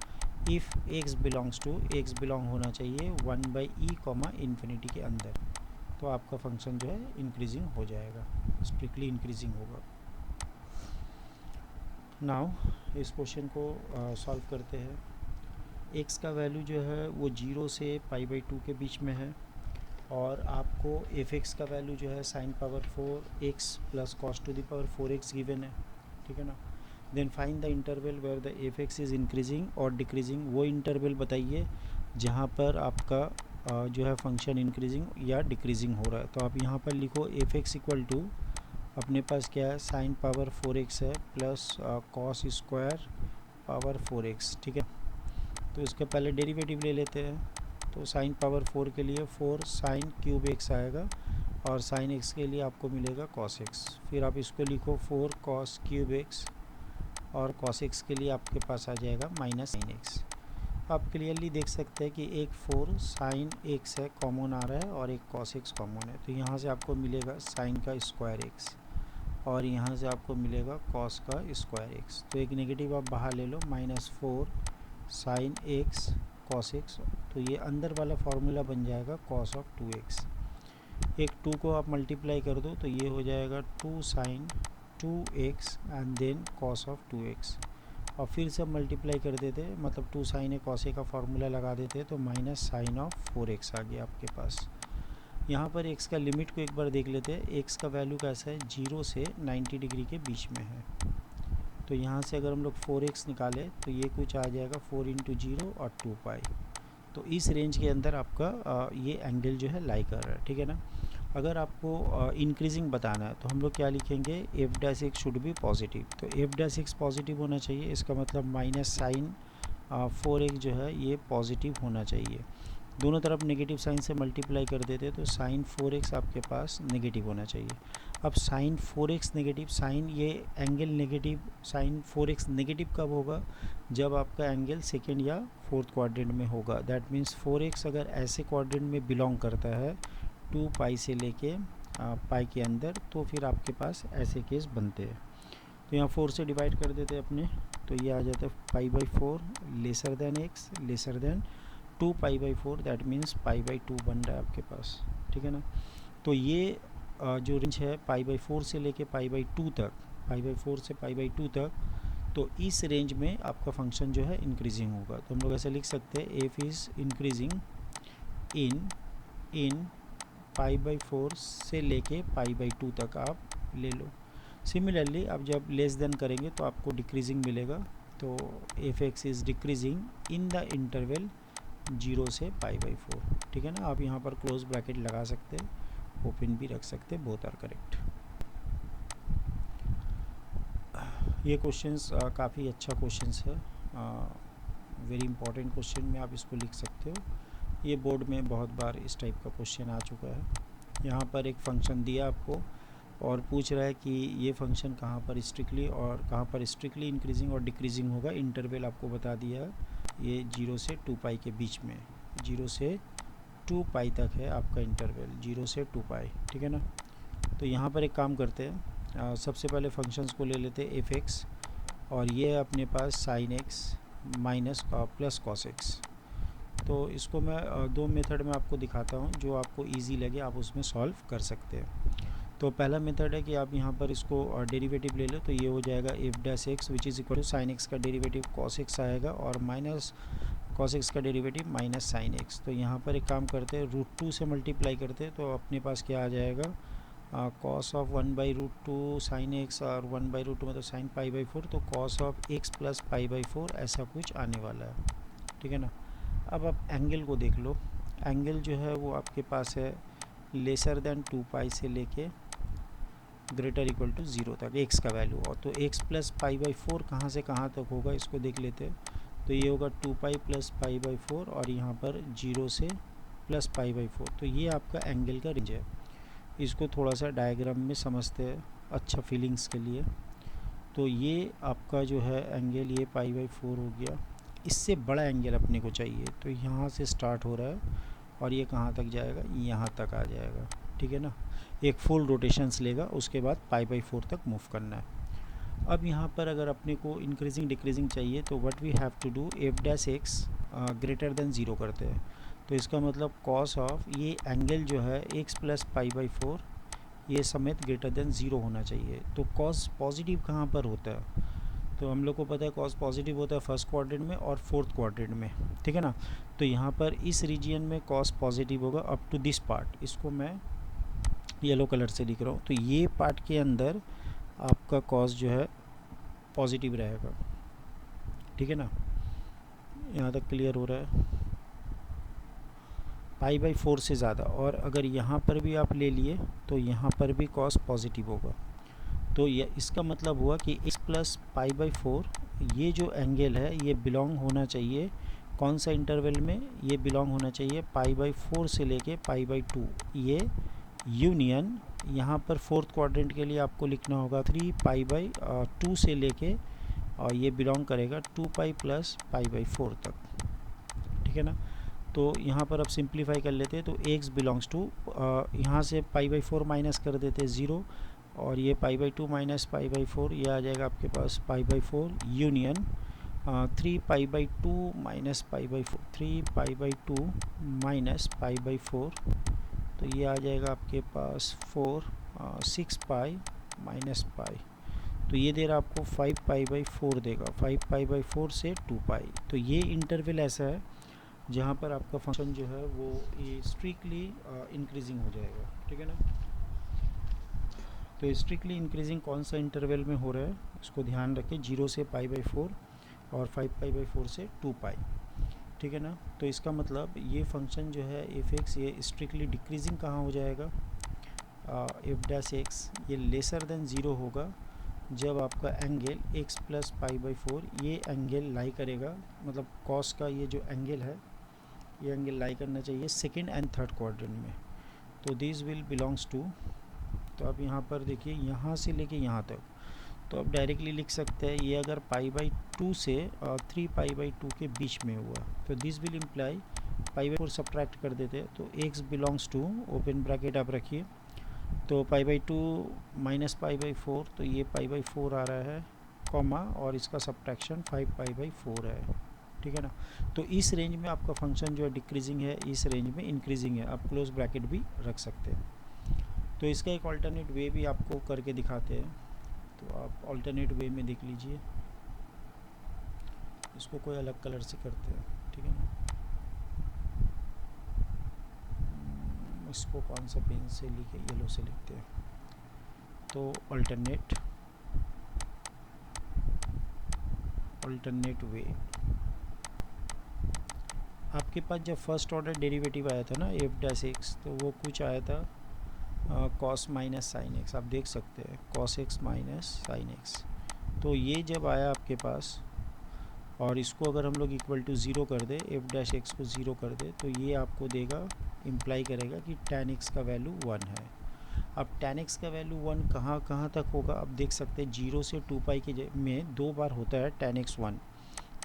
if x belongs to, x belong होना चाहिए 1/e इन्फिनिटी के अंदर, तो आपका फंक्शन जो है इंक्रीजिंग हो जाएगा, स्ट्रिक्टली इंक्रीजिंग होगा। नाउ इस क्वेश्चन को सॉल्व करते हैं। x का वैल्यू जो है वो 0 से π/2 के बीच में है, और आपको f(x) का वैल्यू जो है sin power 4x plus cos to the power 4x given है, ठीक है ना। Then find the interval where the f(x) is increasing और डिक्रीजिंग, वो इंटरवल बताइए जहाँ पर आपका जो है फंक्शन इंक्रीजिंग या डिक्रीजिंग हो रहा है। तो आप यहाँ पर लिखो f(x) इक्वल टू, अपने पास क्या है, sin पावर 4x है plus cos square power 4x, ठीक है। तो इसका पहले डेरिवेटिव ले लेते हैं, तो sin पावर 4 के लिए 4 sin क्यूब x आएगा, और sin x के लिए आपको मिलेगा cos x, फिर आप इसको लिखो 4 cos क्यूब x, और cos x के लिए आपके पास आ जाएगा -sin x। आप क्लियरली देख सकते हैं कि एक 4 sin x है कॉमन आ रहा है और एक cos x कॉमन है, तो यहाँ से आपको मिलेगा sin का स्क्वायर x, और यहाँ से आपको मिलेगा cos का स्क्वायर x। तो एक नेगेटिव आप बाहर ले लो, -4 sin x cos x, तो ये अंदर वाला फार्मूला बन जाएगा cos ऑफ 2x। एक 2 को आप मल्टीप्लाई कर दो तो ये हो जाएगा 2 sin 2x and then cos of 2x, और फिर से मल्टीप्लाई कर देते, मतलब 2 sin a cos a का फार्मूला लगा देते, तो -sin ऑफ 4x आ गया आपके पास। यहाँ पर x का लिमिट को एक बार देख लेते हैं, x का वैल्यू कैसा है, 0 से 90 डिग्री के बीच में है। तो यहाँ से अगर हम लोग 4x निकालें तो ये कुछ आ जाएगा 4 × 0 और 2π, तो इस रेंज के अंदर आपका ये एंगल जो है लाई कर रहा है, ठीक है ना। अगर आपको इंक्रीजिंग बताना है तो हम लोग क्या लिखेंगे, F dash x should be positive. तो एफ डैश एक्स पॉजिटिव होना चाहिए, इसका मतलब माइनस साइन 4x जो है ये पॉजिटिव होना चाहिए। दोनों तरफ नेगेटिव साइन से मल्टीप्लाई कर देते तो साइन 4x आपके पास नेगेटिव होना चाहिए। अब साइन 4x नेगेटिव, साइन ये angle negative, sine 4x negative कब होगा, जब आपका एंगल सेकेंड या फोर्थ क्वाड्रेंट में होगा। दैट मीन्स 4x अगर ऐसे क्वाड्रेंट में बिलोंग करता है 2 पाई से लेके पाई के अंदर, तो फिर आपके पास ऐसे केस बनते हैं। तो यहाँ 4 से डिवाइड कर देते हैं अपने, तो ये आ जाता है पाई by 4 lesser than x lesser then 2 pi by 4, that means pi by 2 बन रहा है आपके पास, ठीक है ना। तो ये जो रेंज है पाई बाई 4 से लेके पाई बाई 2 तक, पाई बाई 4 से पाई बाई 2 तक, तो इस रेंज में आपका फंक्शन जो है इंक्रीजिंग होगा। तो हम लोग ऐसे लिख सकते हैं, F is increasing in pi by 4 से लेके पाई बाई 2 तक आप ले लो। सिमिलरली आप जब लेस देन करेंगे तो आपको डिक्रीजिंग मिलेगा। तो F x is decreasing in the interval 0 से पाई बाई 4, ठीक है ना। आप यहाँ पर क्लोज ब्रैकेट लगा सकते हैं, ओपन भी रख सकते हैं, बोथ आर करेक्ट। ये क्वेश्चंस काफ़ी अच्छा क्वेश्चंस है, वेरी इंपॉर्टेंट क्वेश्चन में आप इसको लिख सकते हो। ये बोर्ड में बहुत बार इस टाइप का क्वेश्चन आ चुका है। यहाँ पर एक फंक्शन दिया आपको और पूछ रहा है कि ये फंक्शन कहाँ पर स्ट्रिक्टली और कहाँ पर स्ट्रिक्टली इंक्रीजिंग और डिक्रीजिंग होगा। इंटरवल आपको बता दिया है, ये 0 से 2 पाई के बीच में, 0 से 2 पाई तक है आपका इंटरवल, 0 से 2 पाई, ठीक है ना। तो यहाँ पर एक काम करते हैं, सबसे पहले फंक्शंस को ले लेते हैं एफ एक्स, और ये है अपने पास sine x minus plus cos x. तो इसको मैं दो मेथड में आपको दिखाता हूँ, जो आपको इजी लगे आप उसमें सॉल्व कर सकते हैं। तो पहला मेथड है कि आप यहाँ पर इसको डेरिवेटिव ले लो, तो ये हो जाएगा f dash x which is equal to sine x का डेरिवेटिव कॉस एक्स आएगा, और माइनस कॉस एक्स का डेरिवेटिव माइनस साइन एक्स। तो यहाँ पर एक काम करते हैं, √2 से मल्टीप्लाई करते हैं, तो अपने पास क्या आ जाएगा, कॉस ऑफ 1/√2 साइन एक्स, और 1/√2 मतलब साइन पाई बाई 4, तो cos of x plus pi by 4 ऐसा कुछ आने वाला है, ठीक है ना। अब आप एंगल को देख लो, एंगल जो है वो आपके पास है लेसर देन 2 पाई से लेके ग्रेटर इक्वल टू 0 तक एक्स का वैल्यू। और तो एक्स प्लस पाई बाई 4 कहाँ से कहाँ तक होगा इसको देख लेते हैं। तो ये होगा 2 पाई प्लस पाई बाई 4, और यहाँ पर 0 से प्लस पाई बाई 4। तो ये आपका एंगल का रेंज है। इसको थोड़ा सा डायग्राम में समझते हैं अच्छा फीलिंग्स के लिए। तो ये आपका जो है एंगल, ये पाई बाई 4 हो गया। इससे बड़ा एंगल अपने को चाहिए, तो यहाँ से स्टार्ट हो रहा है और ये कहाँ तक जाएगा, यहाँ तक आ जाएगा, ठीक है ना। एक फुल रोटेशंस लेगा, उसके बाद पाई बाई 4 तक मूव करना है। अब यहाँ पर अगर अपने को इंक्रीजिंग डिक्रीजिंग चाहिए, तो what we have to do, f dash x greater than 0 करते हैं। तो इसका मतलब कॉस ऑफ ये एंगल जो है एक्स प्लस पाई बाई 4 ये समेत ग्रेटर देन 0 होना चाहिए। तो कॉस पॉजिटिव कहाँ पर होता है, तो हम लोग को पता है कॉस पॉजिटिव होता है फर्स्ट क्वाड्रेंट में और फोर्थ क्वाड्रेंट में, ठीक है ना। तो यहाँ पर इस रीजन में कॉस पॉजिटिव होगा अप टू दिस पार्ट, इसको मैं येलो कलर से लिख रहा हूँ। तो ये पार्ट के अंदर आपका कॉस जो है पॉजिटिव रहेगा, ठीक है ना। यहाँ तक क्लियर हो रहा है, पाई बाई 4 से ज़्यादा। और अगर यहाँ पर भी आप ले लिए तो यहाँ पर भी कॉस पॉजिटिव होगा। तो ये इसका मतलब हुआ कि x प्लस पाई बाई 4 ये जो एंगल है ये बिलोंग होना चाहिए कौन सा इंटरवल में, ये बिलोंग होना चाहिए पाई बाई 4 से लेके पाई बाई 2। ये यूनियन यहाँ पर फोर्थ क्वाड्रेंट के लिए आपको लिखना होगा 3 पाई बाई 2 से लेके, और ये बिलोंग करेगा 2 पाई प्लस पाई बाई 4 तक, ठीक है ना। तो यहाँ पर अब सिंप्लीफाई कर लेते हैं, तो x बिलोंग्स टू, यहाँ से पाई बाई 4 माइनस कर देते हैं 0, और ये pi by 2 minus pi by 4, ये आ जाएगा आपके पास pi by 4 union 3 pi by 2 minus pi by 4, 3 pi by 2 minus pi by 4, तो ये आ जाएगा आपके पास 6 पाई माइनस पाई। तो ये दे रहा आपको 5 पाई बाई 4 देगा, 5 पाई बाई 4 से 2 पाई। तो ये इंटरवल ऐसा है जहाँ पर आपका फंक्शन जो है वो ये स्ट्रिक्टली इंक्रीजिंग हो जाएगा, ठीक है ना। तो स्ट्रिक्टली इंक्रीजिंग कौन सा इंटरवल में हो रहा है इसको ध्यान रखें, 0 से पाई बाई 4 और 5 पाई बाई 4 से 2 पाई। ठीक है ना। तो इसका मतलब ये फंक्शन जो है एफ एक्स ये स्ट्रिक्टली डिक्रीजिंग कहाँ हो जाएगा, एफ डैश एक्स ये लेसर देन ज़ीरो होगा जब आपका angle x plus pi by 4 ये एंगल लाई करेगा, मतलब कॉस का ये जो एंगल है ये एंगल लाई करना चाहिए सेकंड एंड थर्ड क्वाड्रेंट में। तो दिस विल बिलोंग्स टू, तो आप यहाँ पर देखिए यहाँ से लेके यहाँ तक, तो आप डायरेक्टली लिख सकते हैं ये अगर पाई बाई 2 से 3 पाई बाई 2 के बीच में हुआ तो this will imply pi by 4 subtract कर देते हैं तो x belongs to open bracket आप रखिए, तो pi by 2 minus pi by 4 तो ये पाई बाई 4 आ रहा है कॉमा और इसका सब्ट्रैक्शन 5 पाई बाई 4 है, ठीक है ना। तो इस रेंज में आपका फंक्शन जो है डिक्रीजिंग है, इस रेंज में इंक्रीजिंग है, आप क्लोज ब्रैकेट भी रख सकते हैं। तो इसका एक ऑल्टरनेट वे भी आपको करके दिखाते हैं, तो आप ऑल्टरनेट वे में देख लीजिए, इसको कोई अलग कलर से करते हैं, ठीक है ना। इसको कौन सा पेन से लिखे, येलो से लिखते हैं। तो ऑल्टरनेट वे, आपके पास जब फर्स्ट ऑर्डर डेरिवेटिव आया था ना एफ डैश एक्स, तो वो कुछ आया था कॉस माइनस साइन एक्स, आप देख सकते हैं cos x minus sine x. तो ये जब आया आपके पास और इसको अगर हम लोग इक्वल टू ज़ीरो कर दे, एफ डैश एक्स को ज़ीरो कर दे, तो ये आपको देगा, इम्प्लाई करेगा कि tan x का वैल्यू 1 है। अब tan x का वैल्यू 1 कहाँ कहाँ तक होगा, आप देख सकते हैं 0 से 2 पाई के में 2 बार होता है tan x 1,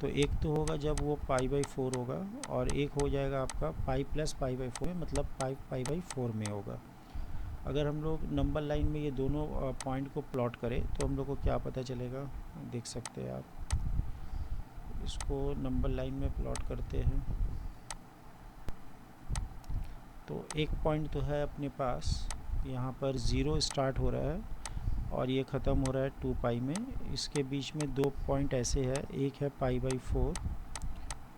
तो एक तो होगा जब वो पाई बाई 4 होगा और एक हो जाएगा आपका पाई प्लस पाई बाई 4 में, मतलब पाई बाई 4 में होगा। अगर हम लोग नंबर लाइन में ये दोनों पॉइंट को प्लॉट करें तो हम लोग को क्या पता चलेगा, देख सकते हैं आप, इसको नंबर लाइन में प्लॉट करते हैं तो एक पॉइंट तो है अपने पास, यहाँ पर 0 स्टार्ट हो रहा है और ये ख़त्म हो रहा है 2 पाई में। इसके बीच में 2 पॉइंट ऐसे है, एक है पाई बाई 4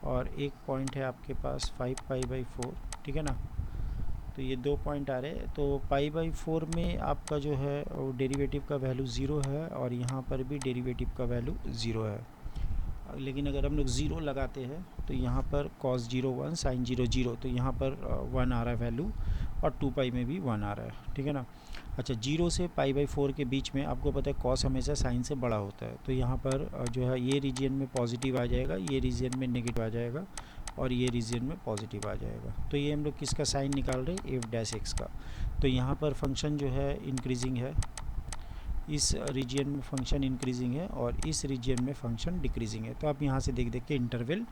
और एक पॉइंट है आपके पास 5 पाई बाई 4, ठीक है ना। तो ये 2 पॉइंट आ रहे हैं, तो पाई बाई 4 में आपका जो है वो डेरिवेटिव का वैल्यू 0 है और यहाँ पर भी डेरिवेटिव का वैल्यू 0 है। लेकिन अगर हम लोग 0 लगाते हैं तो यहाँ पर cos 0 1 sin 0 0, तो यहाँ पर 1 आ रहा है वैल्यू और 2 पाई में भी 1 आ रहा है, ठीक है ना। अच्छा 0 से पाई बाई 4 के बीच में आपको पता है cos हमेशा sin से बड़ा होता है, तो यहाँ पर जो है ये रीजन में पॉजिटिव आ जाएगा, ये रीजन में नेगेटिव आ जाएगा और ये रीजन में पॉजिटिव आ जाएगा। तो ये हम लोग किसका साइन निकाल रहे हैं, एफ डैश एक्स का। तो यहाँ पर फंक्शन जो है इंक्रीजिंग है, इस रीजन में फंक्शन इंक्रीजिंग है और इस रीजन में फंक्शन डिक्रीजिंग है। तो आप यहाँ से देख देख के इंटरवल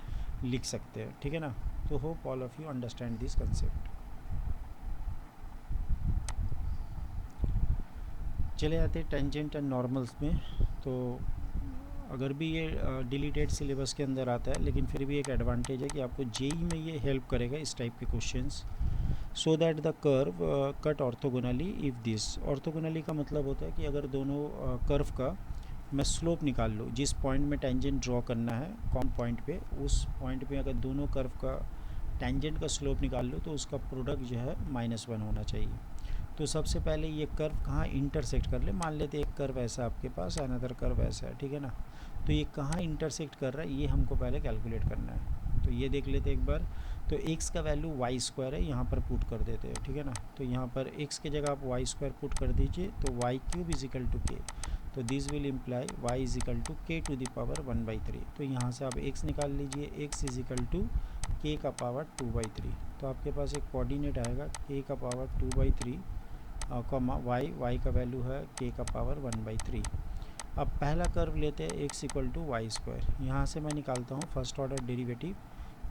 लिख सकते हैं, ठीक है ना। तो hope all of you understand this concept. चले आते हैं टेंजेंट एंड नॉर्मल्स में। तो अगर भी ये डिलीटेड सिलेबस के अंदर आता है, लेकिन फिर भी एक एडवांटेज है कि आपको जेई में ये हेल्प करेगा इस टाइप के questions. So that the curve cut orthogonally if this, orthogonally का मतलब होता है कि अगर दोनों कर्व का मैं स्लोप निकाल लूँ, जिस पॉइंट में टेंजेंट ड्रॉ करना है कौन पॉइंट पे, उस पॉइंट पे अगर दोनों कर्व का टेंजेंट का स्लोप निकाल लो तो उसका प्रोडक्ट जो है -1 होना चाहिए। तो सबसे पहले ये कर्व कहाँ इंटरसेक्ट कर ले, मान लेते एक कर्व ऐसा आपके पास, अनदर कर्व ऐसा है, ठीक है ना। तो ये कहाँ इंटरसेक्ट कर रहा है ये हमको पहले कैलकुलेट करना है। तो ये देख लेते एक बार। तो x का वैल्यू वाई स्क्वायर है, यहाँ पर पुट कर देते हैं, ठीक है ना। तो यहाँ पर x के जगह आप वाई स्क्वायर पुट कर दीजिए, तो Y cube is equal to k, तो this will imply y equal to k to the power 1/3। तो यहाँ से आप x निकाल लीजिए, x इजिकल टू के का पावर 2/3। तो आपके पास एक कोऑर्डिनेट आएगा k का पावर 2/3 कॉमा वाई का वैल्यू है k का पावर 1/3। अब पहला कर्व लेते हैं x equal to y square, यहाँ से मैं निकालता हूँ फर्स्ट ऑर्डर डेरिवेटिव।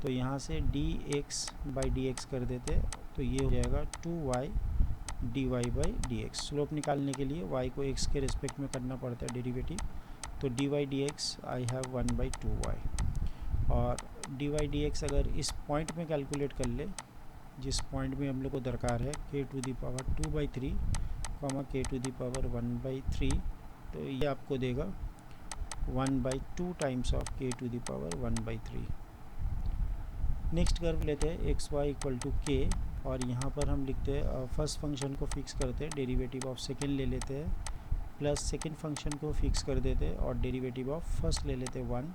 तो यहाँ से dx/dx कर देते हैं, तो ये हो जाएगा 2y dy/dx। स्लोप निकालने के लिए y को x के रिस्पेक्ट में करना पड़ता है डेरिवेटिव, तो dy/dx आई हैव 1/2y। और dy/dx अगर इस पॉइंट में कैलकुलेट कर ले, जिस पॉइंट में हम लोग को दरकार है k to the power 2/3 k to the power 1/3, तो ये आपको देगा 1/2 times of k to the power 1/3। Next curve लेते हैं xy इक्वल टू k, और यहाँ पर हम लिखते हैं फर्स्ट फंक्शन को फिक्स करते हैं, डेरिवेटिव ऑफ सेकेंड ले लेते हैं, प्लस सेकेंड फंक्शन को फिक्स कर देते हैं और डेरिवेटिव ऑफ फर्स्ट ले लेते हैं 1,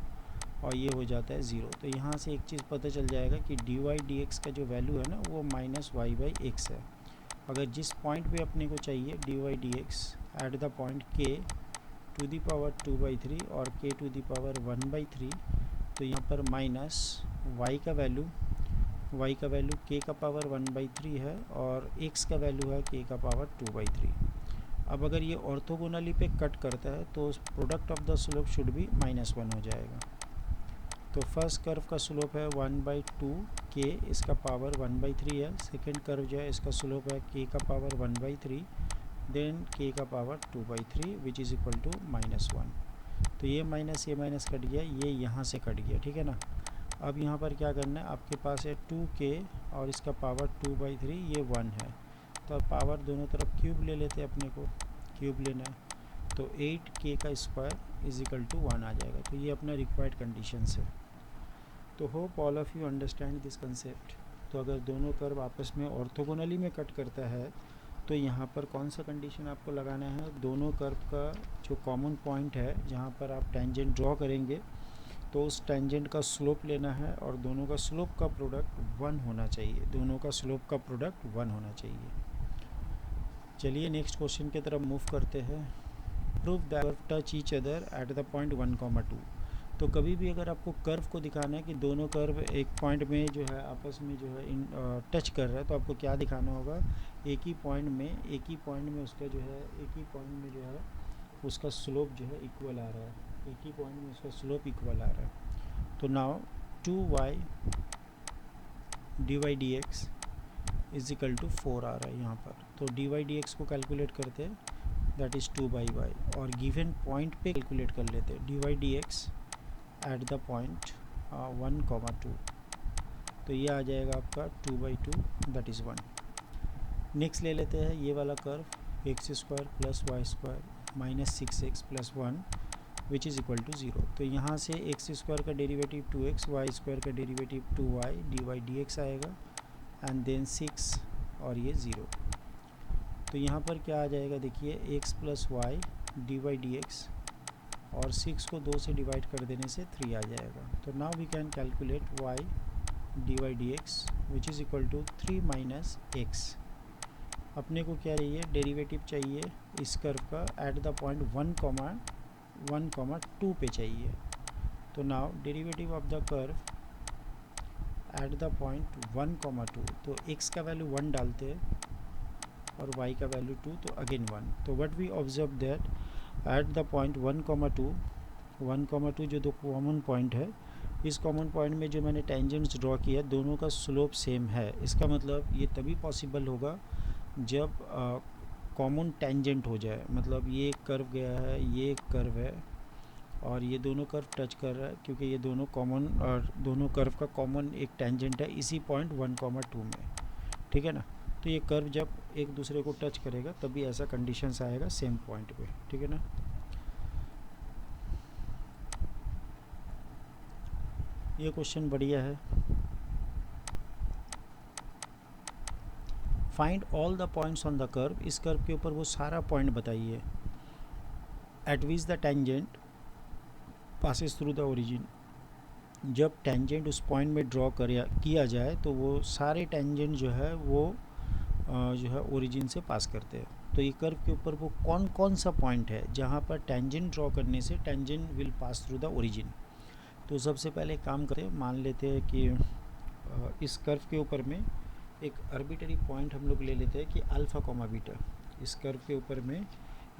और ये हो जाता है 0। तो यहाँ से एक चीज़ पता चल जाएगा कि dy dx का जो वैल्यू है ना वो माइनस वाई बाई एक्स है। अगर जिस पॉइंट पे अपने को चाहिए dy dx at the point k to the power 2/3 और k टू दी पावर 1/3, तो यहाँ पर माइनस y का वैल्यू k का पावर 1/3 है और x का वैल्यू है k का पावर 2/3। अब अगर ये ऑर्थोगोनली पे कट करता है तो product of the slope should भी -1 हो जाएगा। तो फर्स्ट कर्व का स्लोप है 1/2 k, इसका पावर 1/3 है। सेकेंड कर्व जो है इसका स्लोप है k का पावर 1/3 देन k का power 2/3 which is equal to -1। तो ये माइनस कट गया, ये यहाँ से कट गया, ठीक है ना। अब यहाँ पर क्या करना है, आपके पास है 2k और इसका पावर 2/3, ये 1 है। तो अब पावर दोनों तरफ क्यूब ले लेते हैं, अपने को क्यूब लेना है। तो 8k का स्क्वायर इज इक्वल टू 1 आ जाएगा। तो ये अपना रिक्वायर्ड कंडीशंस है। तो hope all of you understand this concept. तो अगर दोनों कर्व आपस में ऑर्थोगोनली में कट करता है तो यहाँ पर कौन सा कंडीशन आपको लगाना है, दोनों कर्व का जो कॉमन पॉइंट है जहाँ पर आप टेंजेंट ड्रॉ करेंगे तो उस टेंजेंट का स्लोप लेना है और दोनों का स्लोप का प्रोडक्ट 1 होना चाहिए। दोनों का स्लोप का प्रोडक्ट 1 होना चाहिए। चलिए नेक्स्ट क्वेश्चन की तरफ मूव करते हैं। Prove that curve touch each other at the point 1,2। तो कभी भी अगर आपको कर्व को दिखाना है कि दोनों कर्व एक पॉइंट में जो है आपस में जो है टच कर रहा है, तो आपको क्या दिखाना होगा, एक ही पॉइंट में उसका जो है उसका स्लोप जो है इक्वल आ रहा है, एक ही पॉइंट में उसका स्लोप इक्वल आ रहा है। तो now 2y dy dx is equal to 4 आ रहा है यहाँ पर। तो dy dx को कैलकुलेट करते हैं, दैट इज़ 2/y, और गिवन पॉइंट पे कैलकुलेट कर लेते हैं dy dx at the point 1,2। तो ये आ जाएगा आपका 2/2, दैट इज़ 1। नेक्स्ट ले लेते हैं ये वाला curve, x² plus y square minus 6x plus 1 which is equal to 0। तो यहाँ से x² का डेरिवेटिव 2x, y² का डेरिवेटिव 2y, dy dx आएगा एंड देन 6 और ये 0। तो यहाँ पर क्या आ जाएगा, देखिए x plus y dy dx और 6 को 2 से डिवाइड कर देने से 3 आ जाएगा। तो now we can calculate y dy dx which is equal to 3 minus x। अपने को क्या चाहिए, डेरिवेटिव चाहिए इस कर्व का एट द पॉइंट 1,2 पे चाहिए। तो now derivative of the curve at the point 1,2, तो x का वैल्यू 1 डालते हैं और y का वैल्यू 2, तो अगेन 1। तो what we observe that at the point 1,2 जो दो कॉमन पॉइंट है, इस कॉमन पॉइंट में जो मैंने टेंजेंट्स ड्रॉ किया दोनों का स्लोप सेम है। इसका मतलब ये तभी पॉसिबल होगा जब कॉमन टेंजेंट हो जाए, मतलब ये एक कर्व गया है, ये एक कर्व है और ये दोनों कर्व टच कर रहा है, क्योंकि ये दोनों कॉमन और दोनों कर्व का कॉमन एक टेंजेंट है इसी पॉइंट 1,2 में, ठीक है ना। तो ये कर्व जब एक दूसरे को टच करेगा तभी ऐसा कंडीशंस आएगा सेम पॉइंट पे, ठीक है ना। ये क्वेश्चन बढ़िया है। Find all the points on the curve. इस कर्व के ऊपर वो सारा पॉइंट बताइए eight which the tangent passes through the origin. जब टेंजेंट उस पॉइंट में ड्रॉ किया जाए तो वो सारे टेंजेंट जो है वो जो है ओरिजिन से पास करते हैं। तो ये कर्व के ऊपर वो कौन कौन सा पॉइंट है जहाँ पर टेंजेंट ड्रॉ करने से tangent will pass through the origin. तो सबसे पहले काम करते हैं, मान लेते हैं कि इस कर्व के ऊपर में एक आर्बिट्ररी पॉइंट हम लोग ले लेते हैं कि अल्फ़ा कॉमा बीटा। इस कर्व के ऊपर में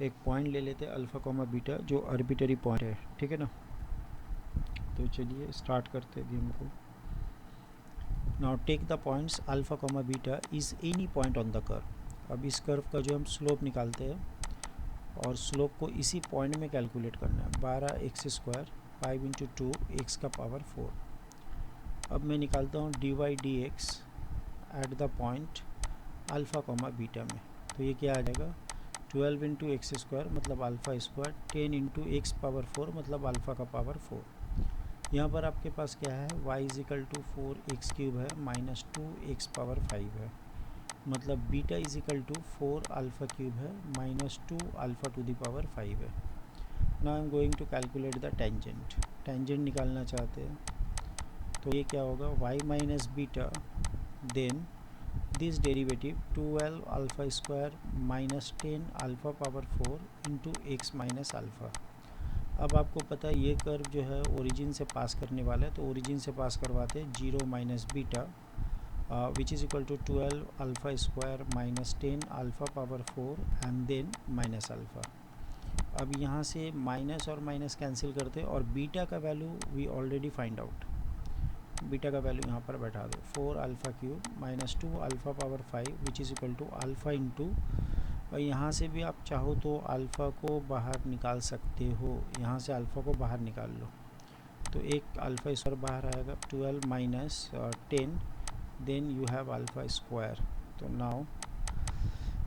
एक पॉइंट ले लेते हैं अल्फ़ा कॉमा बीटा जो आर्बिट्ररी पॉइंट है, ठीक है ना। तो चलिए स्टार्ट करते हैं गेम को। Now take the points alpha comma beta is any point on the curve. अब इस कर्व का जो हम स्लोप निकालते हैं और स्लोप को इसी पॉइंट में कैलकुलेट करना है। 12x² 5 × 2 x का पावर 4। अब मैं निकालता हूँ dy dx at the point alpha comma beta में। तो ये क्या आ जाएगा, 12 × x² मतलब अल्फ़ा स्क्वायर, 10 × x पावर 4 मतलब अल्फ़ा का पावर 4। यहाँ पर आपके पास क्या है, y is equal to 4x³ है माइनस 2x पावर 5 है, मतलब beta is equal to 4 alpha cube है minus 2 alpha to the power 5 है। Now I am going to calculate the tangent. Tangent निकालना चाहते हैं तो ये क्या होगा, y minus beta, then this derivative 12 alpha square minus 10 alpha power 4 into x minus alpha. अब आपको पता है ये कर्व जो है ओरिजिन से पास करने वाला है, तो ओरिजिन से पास करवाते हैं 0 minus beta which is equal to 12 alpha square minus 10 alpha power 4 and then minus alpha. अब यहाँ से माइनस और माइनस कैंसिल करते हैं और बीटा का value we already find out. Beta का वैल्यू यहाँ पर बैठा दो, 4 alpha cube minus 2 alpha power 5 which is equal to alpha into, और यहाँ से भी आप चाहो तो अल्फ़ा को बाहर निकाल सकते हो, यहाँ से अल्फ़ा को बाहर निकाल लो तो एक अल्फ़ा स्क्वायर बाहर आएगा, 12 minus 10 then you have alpha square. तो नाउ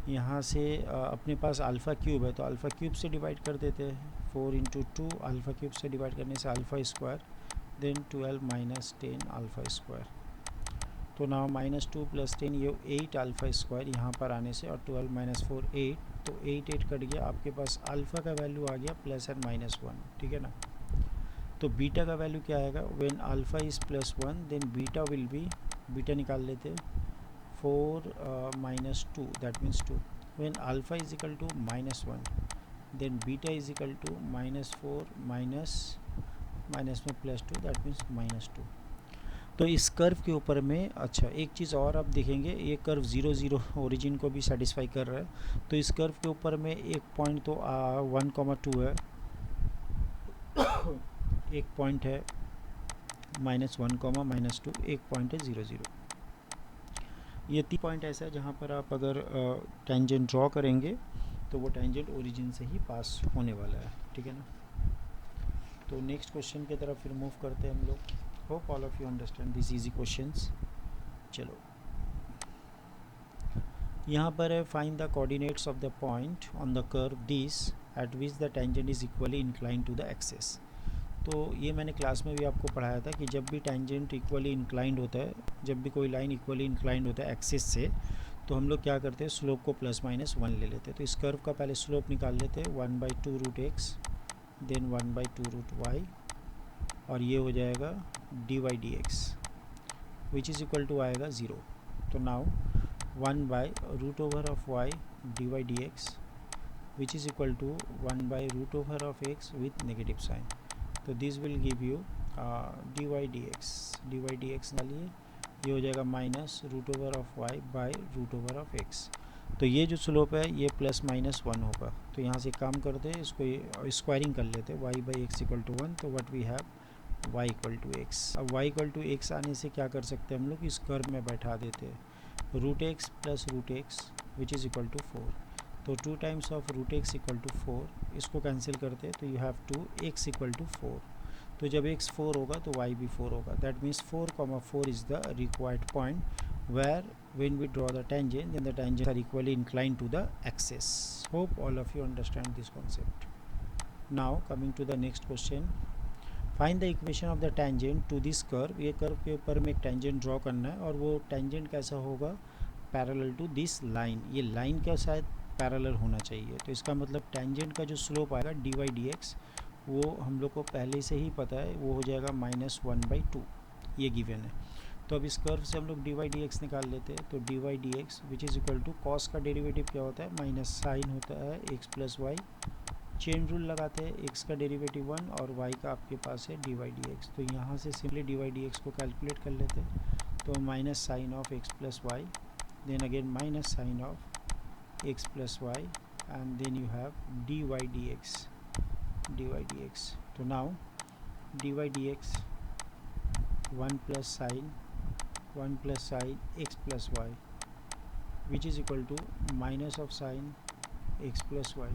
यहाँ से अपने पास अल्फ़ा क्यूब है तो अल्फ़ा क्यूब से डिवाइड कर देते हैं, 4 इंटू 2 अल्फ़ा क्यूब से डिवाइड करने से alpha square, then 12 minus 10 alpha square. तो नाउ माइनस 2 प्लस 10 ये 8 अल्फ़ा स्क्वायर यहाँ पर आने से, और 12 माइनस 4 8, तो 8 कट गया, आपके पास अल्फ़ा का वैल्यू आ गया प्लस एंड माइनस 1, ठीक है ना। तो बीटा का वैल्यू क्या आएगा, when alpha is plus 1 then beta will be, beta निकाल लेते 4 minus 2 that means 2, when alpha is equal to minus 1 then beta is equal to minus 4 minus में प्लस 2 दैट मीन्स माइनस 2। तो इस curve के ऊपर में अच्छा एक चीज़ और आप देखेंगे, ये कर्व 0 0 ओरिजिन को भी सेटिस्फाई कर रहा है, तो इस कर्व के ऊपर में एक पॉइंट तो 1,2 है, एक पॉइंट है -1, -2, एक पॉइंट है 0 0। ये 3 पॉइंट ऐसा है जहाँ पर आप अगर टेंजेंट ड्रॉ करेंगे तो वो टेंजेंट ओरिजिन से ही पास होने वाला है, ठीक है ना। तो नेक्स्ट क्वेश्चन की तरफ फिर मूव करते हैं हम लोग। Hope all of you understand this easy questions. चलो यहाँ पर है, find the coordinates of the point on the curve this at which the tangent is equally incline to the axis. तो ये मैंने क्लास में भी आपको पढ़ाया था कि जब भी टेंजेंट इक्वली इंक्लाइंड होता है, जब भी कोई लाइन इक्वली इंक्लाइंड होता है एक्सिस से, तो हम लोग क्या करते हैं, स्लोप को +-1 ले लेते हैं। तो इस कर्व का पहले स्लोप निकाल लेते हैं, 1/2 root x then 1/2 root y, और ये हो जाएगा dy/dx which is equal to आएगा 0। तो now 1/√y dy/dx which is equal to 1/√x with negative sine. तो this will give you dy/dx डालिए, ये हो जाएगा -√y/√x। तो ये जो स्लोप है ये +-1 होगा। तो यहाँ से काम करते हैं, इसको स्क्वायरिंग कर लेते हैं, y/x = 1, तो what we have y = x। अब y = x आने से क्या कर सकते हैं हम लोग, इस कर्व में बैठा देते हैं, √x + √x which is equal to 4। तो 2 टाइम्स ऑफ √x = 4, इसको कैंसिल करते हैं तो यू हैव 2x = 4। तो जब x 4 होगा तो y भी 4 होगा, that means 4,4 is the required point where when we draw the tangent then the tangents are equally inclined to the axis. Hope all of you understand this concept. Now coming to the next question, find the equation of the tangent to this curve। ये curve के ऊपर में एक tangent draw करना है और वो tangent कैसा होगा, पैरेलल टू दिस लाइन। ये लाइन क्या शायद पैरेलल होना चाहिए, तो इसका मतलब टेंजेंट का जो स्लोप आएगा dy/dx वो हम लोग को पहले से ही पता है, वो हो जाएगा -1/2, ये गिवन है। तो अब इस कर्व से हम लोग dy/dx निकाल लेते हैं, तो dy/dx which is equal to cos का डेरिवेटिव क्या होता है, माइनस साइन होता है x + y, चेन रूल लगाते हैं, x का डेरिवेटिव 1 और y का आपके पास है dy/dx। तो यहाँ से सिंपली dy/dx को कैलकुलेट कर लेते हैं, तो minus sine of x + y then again minus sine of x + y and then you have dy/dx। तो now dy/dx 1 + sin x + y which is equal to minus of sine x + y।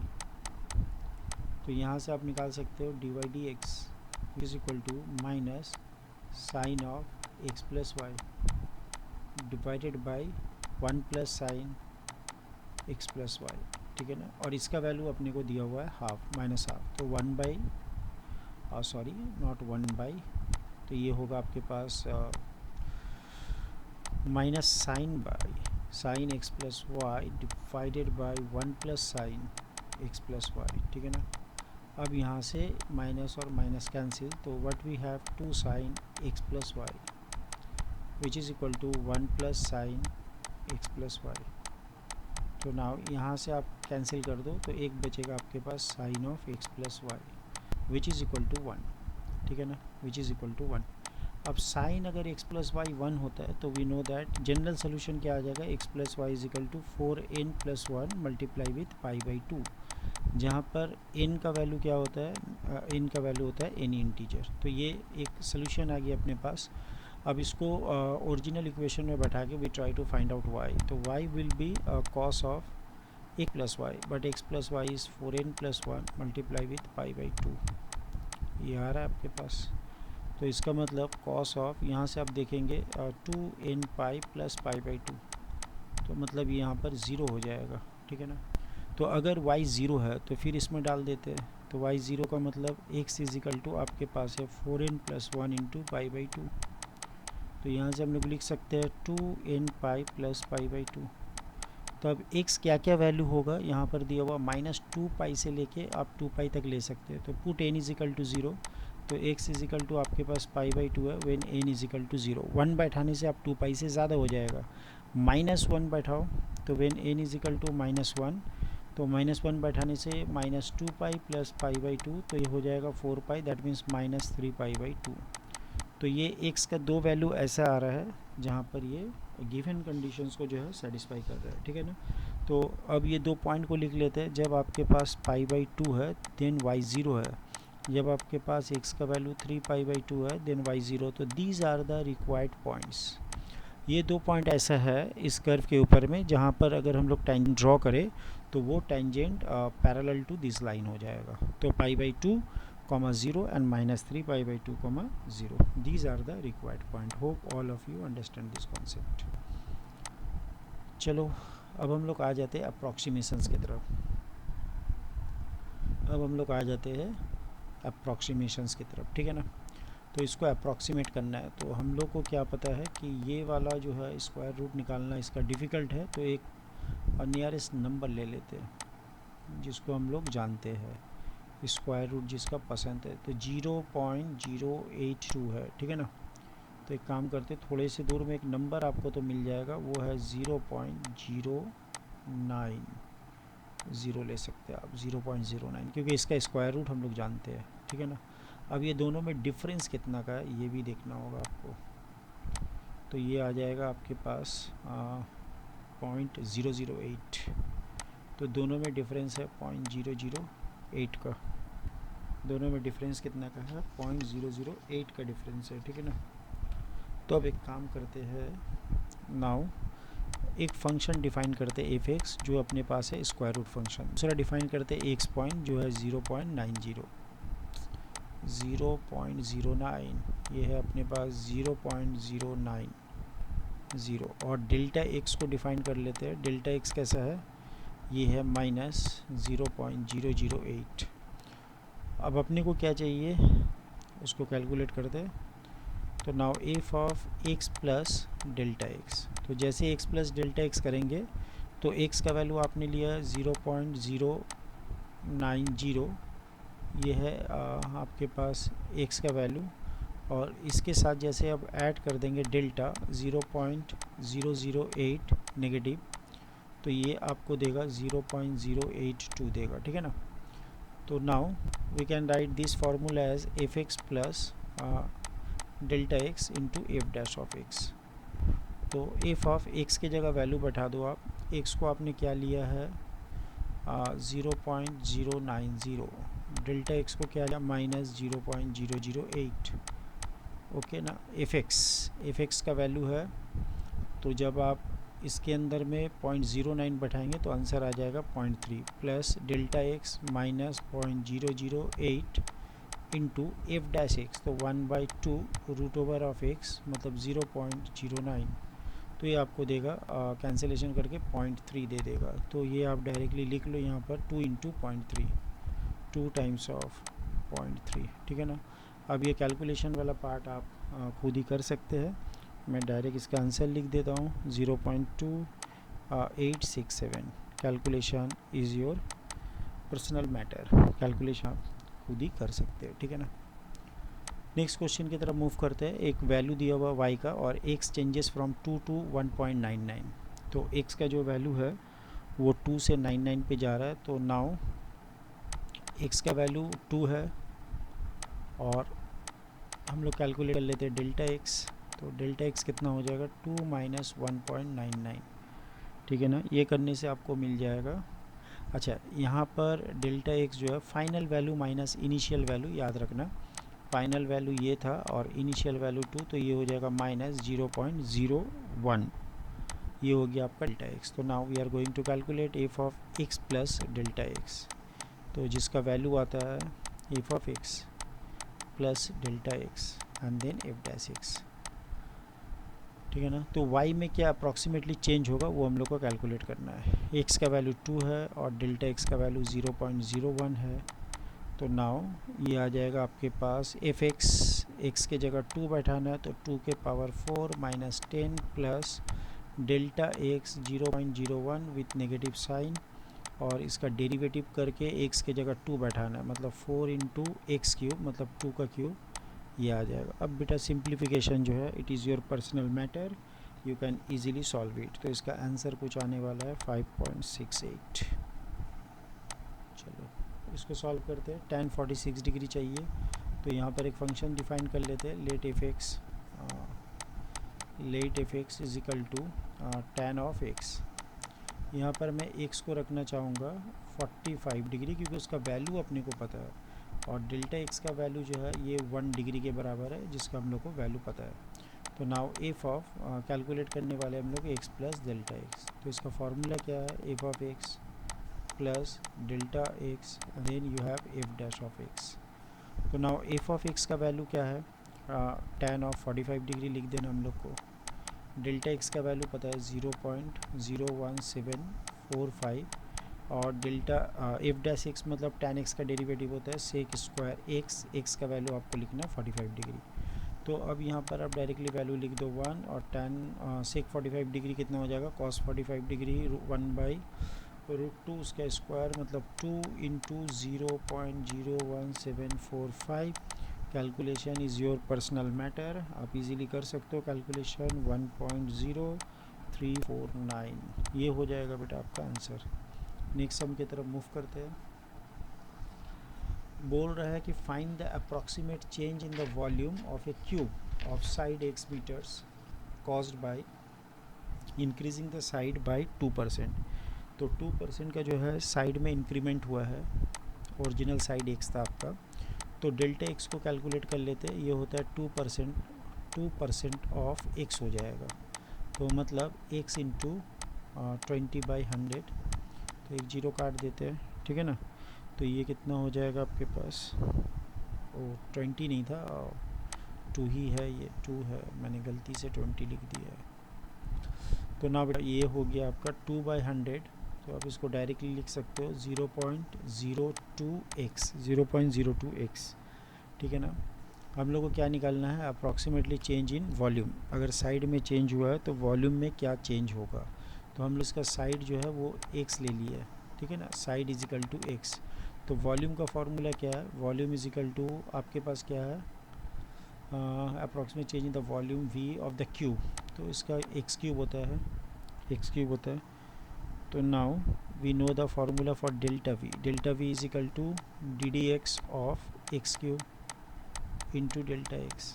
तो यहाँ से आप निकाल सकते हो dy/dx which is equal to minus sine of x + y divided by 1 + sin x + y, ठीक है ना। और इसका वैल्यू अपने को दिया हुआ है -हाफ, तो 1/, तो ये होगा आपके पास minus sine x + y divided by 1 + sin x + y, ठीक है ना। अब यहाँ से माइनस और माइनस कैंसिल, तो what we have 2 sine x plus y which is equal to 1 plus sine x plus y. तो नाउ यहाँ से आप कैंसिल कर दो तो एक बचेगा आपके पास sine of x plus y which is equal to 1, ठीक है ना, विच इज़ इक्वल टू 1। अब साइन अगर x प्लस वाई 1 होता है तो we know that general solution क्या आ जाएगा, x plus y is equal to 4n plus 1 multiply with pi by 2, जहाँ पर n का वैल्यू क्या होता है, n का वैल्यू होता है n इंटीजर। तो ये एक सोल्यूशन आ गया अपने पास। अब इसको ओरिजिनल इक्वेशन में बैठा के we try to find out y। तो y will be cos of x plus y, but x plus y is 4n plus 1 multiply with pi by 2, ये आ रहा है आपके पास। तो इसका मतलब कॉस ऑफ, यहाँ से आप देखेंगे 2n pi plus pi by 2, तो मतलब यहाँ पर ज़ीरो हो जाएगा, ठीक है ना। तो अगर y ज़ीरो है तो फिर इसमें डाल देते हैं, तो y ज़ीरो का मतलब x इज इक्वल टू आपके पास है 4n plus 1 into pi by 2। तो यहाँ से हम लोग लिख सकते हैं 2n pi plus pi by 2। तो अब x क्या क्या वैल्यू होगा यहाँ पर दिया हुआ, -2 पाई से लेके आप 2 पाई तक ले सकते हैं। तो put n is equal to 0, तो x इज इक्वल टू आपके पास पाई बाई 2 है when n is equal to 0। 1 बैठाने से आप 2 पाई से ज़्यादा हो जाएगा, -1 बैठाओ तो when n is equal to -1, तो -1 बैठाने से -2 पाई प्लस पाई बाई 2, तो ये हो जाएगा 4 पाई, दैट मीन्स -3 पाई बाई 2। तो ये x का दो वैल्यू ऐसा आ रहा है जहाँ पर ये गिवन कंडीशंस को जो है सेटिस्फाई कर रहा है, ठीक है ना। तो अब ये दो पॉइंट को लिख लेते हैं। जब आपके पास पाई बाई 2 है देन y ज़ीरो है, जब आपके पास x का वैल्यू 3 पाई बाई 2 है देन y ज़ीरो। तो these are the required points. ये दो पॉइंट ऐसा है इस कर्व के ऊपर में जहाँ पर अगर हम लोग टेंजेंट ड्रॉ करें तो वो tangent parallel to this line हो जाएगा। तो pi by 2, 0 and -3 pi by 2, 0. These are the required point. Hope all of you understand this concept. चलो अब हम लोग आ जाते हैं अप्रॉक्सीमेशंस की तरफ। अब हम लोग आ जाते हैं अप्रॉक्सीमेशंस की तरफ, ठीक है ना। तो इसको अप्रॉक्सीमेट करना है, तो हम लोग को क्या पता है कि ये वाला जो है स्क्वायर रूट निकालना इसका डिफ़िकल्ट है, तो एक नियरेस्ट नंबर ले लेते हैं जिसको हम लोग जानते हैं, स्क्वायर रूट जिसका पसंद है। तो 0.082 है, ठीक है ना। तो एक काम करते, थोड़े से दूर में एक नंबर आपको तो मिल जाएगा, वो है 0.090 ले सकते हैं आप, 0.09, क्योंकि इसका स्क्वायर रूट हम लोग जानते हैं, ठीक है ना। अब ये दोनों में डिफरेंस कितना का है ये भी देखना होगा आपको। तो ये आ जाएगा आपके पास 0.008, तो दोनों में डिफरेंस है 0.008 का। दोनों में डिफरेंस कितना का है, 0.008 का डिफरेंस है, ठीक है ना। तो अब एक काम करते हैं, नाउ एक फंक्शन डिफाइन करते हैं एफ एक्स जो अपने पास है स्क्वायर रूट फंक्शन। दूसरा डिफाइन करते हैं एक्स पॉइंट जो है 0.09, ये है अपने पास 0.090। और डेल्टा एक्स को डिफाइन कर लेते हैं। डेल्टा एक्स कैसा है, ये है -0.008। अब अपने को क्या चाहिए उसको कैलकुलेट करते हैं। तो now F of x plus delta x, तो जैसे एक्स प्लस डेल्टा एक्स करेंगे तो एक्स का वैल्यू आपने लिया 0.090, ये है आपके पास एक्स का वैल्यू, और इसके साथ जैसे अब ऐड कर देंगे डेल्टा 0.008 नेगेटिव, तो ये आपको देगा 0.082 देगा, ठीक है ना। तो now we can write this formula as f x plus delta x into f dash of x. तो एफ ऑफ एक्स की जगह वैल्यू बैठा दो आप। एक्स को आपने क्या लिया है 0.090, डेल्टा एक्स को क्या लिया -0.008, ओके ना। एफ एक्स का वैल्यू है, तो जब आप इसके अंदर में 0.09 बैठाएंगे तो आंसर आ जाएगा 0.3 plus delta x -0.008 into f dash x, तो 1/2 रूट ओवर ऑफ एक्स मतलब 0.09। तो ये आपको देगा कैंसिलेशन करके 0.3 दे देगा। तो ये आप डायरेक्टली लिख लो यहाँ पर 2 इंटू 0.3, 2 टाइम्स ऑफ 0.3, ठीक है ना। अब ये कैलकुलेशन वाला पार्ट आप खुद ही कर सकते हैं। मैं डायरेक्ट इसका आंसर लिख देता हूँ 0.2867। Calculation is your personal matter, calculation आप खुद ही कर सकते हो, ठीक है ना। नेक्स्ट क्वेश्चन की तरफ मूव करते हैं। एक वैल्यू दिया हुआ y का और x चेंजेस फ्रॉम 2 टू 1.99। तो x का जो वैल्यू है वो 2 से 99 पे जा रहा है। तो नाउ x का वैल्यू 2 है और हम लोग कैलकुलेट कर लेते हैं डेल्टा x। तो डेल्टा x कितना हो जाएगा, 2 माइनस 1.99, ठीक है ना। ये करने से आपको मिल जाएगा। अच्छा, यहाँ पर डेल्टा x जो है final value minus initial value, याद रखना फाइनल वैल्यू ये था और इनिशियल वैल्यू 2, तो ये हो जाएगा माइनस 0.01। ये हो गया आपका डेल्टा x। तो now we are going to calculate F of x plus delta x। तो जिसका वैल्यू आता है F of x plus delta x and then F dash x, ठीक है ना। तो y में क्या अप्रॉक्सीमेटली चेंज होगा वो हम लोग को कैलकुलेट करना है। x का वैल्यू 2 है और डेल्टा x का वैल्यू 0.01 है। तो नाउ ये आ जाएगा आपके पास एफ एक्स के जगह 2 बैठाना है, तो 2 के power 4 minus 10 plus delta X 0.01 with negative sign, और इसका डेरिवेटिव करके x के जगह 2 बैठाना है, मतलब 4 इंटू एक्स क्यूब, मतलब 2 का क्यूब, ये आ जाएगा। अब बेटा सिंप्लीफिकेशन जो है it is your personal matter, you can easily solve it. तो इसका आंसर कुछ आने वाला है 5.68। चलो इसको सॉल्व करते हैं। tan 46 डिग्री चाहिए, तो यहाँ पर एक फंक्शन डिफाइन कर लेते हैं, let F X is equal to tan of x। यहाँ पर मैं x को रखना चाहूँगा 45 डिग्री, क्योंकि उसका वैल्यू अपने को पता है, और डेल्टा x का वैल्यू जो है ये 1 डिग्री के बराबर है, जिसका हम लोग को वैल्यू पता है। तो नाउ एफ ऑफ कैलकुलेट करने वाले हम लोग x प्लस डेल्टा x। तो इसका फार्मूला क्या है, F of x plus delta x, then you have F dash of x। तो नाउ एफ ऑफ x का वैल्यू क्या है, tan ऑफ 45 डिग्री लिख देना हम लोग को। डेल्टा x का वैल्यू पता है 0.01745, और डेल्टा एफ डैश एक्स मतलब tan x का डेरिवेटिव होता है सेक स्क्वायर x का वैल्यू आपको लिखना है 45 डिग्री। तो अब यहाँ पर आप डायरेक्टली वैल्यू लिख दो 1, और tan सेक 45 डिग्री कितना हो जाएगा, cos 45 डिग्री 1/√2 उसका स्क्वायर, मतलब 2 into 0.01745। Calculation is your personal matter, आप इजीली कर सकते हो कैलकुलेशन। 1.0349 ये हो जाएगा बेटा आपका आंसर। नेक्स्ट सम की तरफ मूव करते हैं। बोल रहा है कि find the approximate change in the volume of a cube of side x metres caused by increasing the side by 2%। तो 2% का जो है साइड में इंक्रीमेंट हुआ है, ओरिजिनल साइड x था आपका। तो डेल्टा x को कैलकुलेट कर लेते हैं, ये होता है 2% ऑफ x हो जाएगा। तो मतलब x इंटू 20/100, तो एक जीरो काट देते हैं, ठीक है ना। तो ये कितना हो जाएगा आपके पास, ओ 20 नहीं था, 2 ही है, ये 2 है, मैंने गलती से 20 लिख दिया है। तो ना बेटा ये हो गया आपका 2/100। तो आप इसको डायरेक्टली लिख सकते हो 0.02x, ठीक है ना। हम लोग को क्या निकालना है, अप्रॉक्सीमेटली चेंज इन वॉल्यूम। अगर साइड में चेंज हुआ है तो वॉल्यूम में क्या चेंज होगा। तो हम लोग इसका साइड जो है वो x ले लिया है, ठीक है ना, side is equal to x। तो वॉल्यूम का फॉर्मूला क्या है, वॉल्यूम इज इक्वल टू आपके पास क्या है, approximate change in the volume v of the cube. तो इसका x क्यूब होता है, तो now we know the formula for delta v is equal to ddx of x cube into delta x।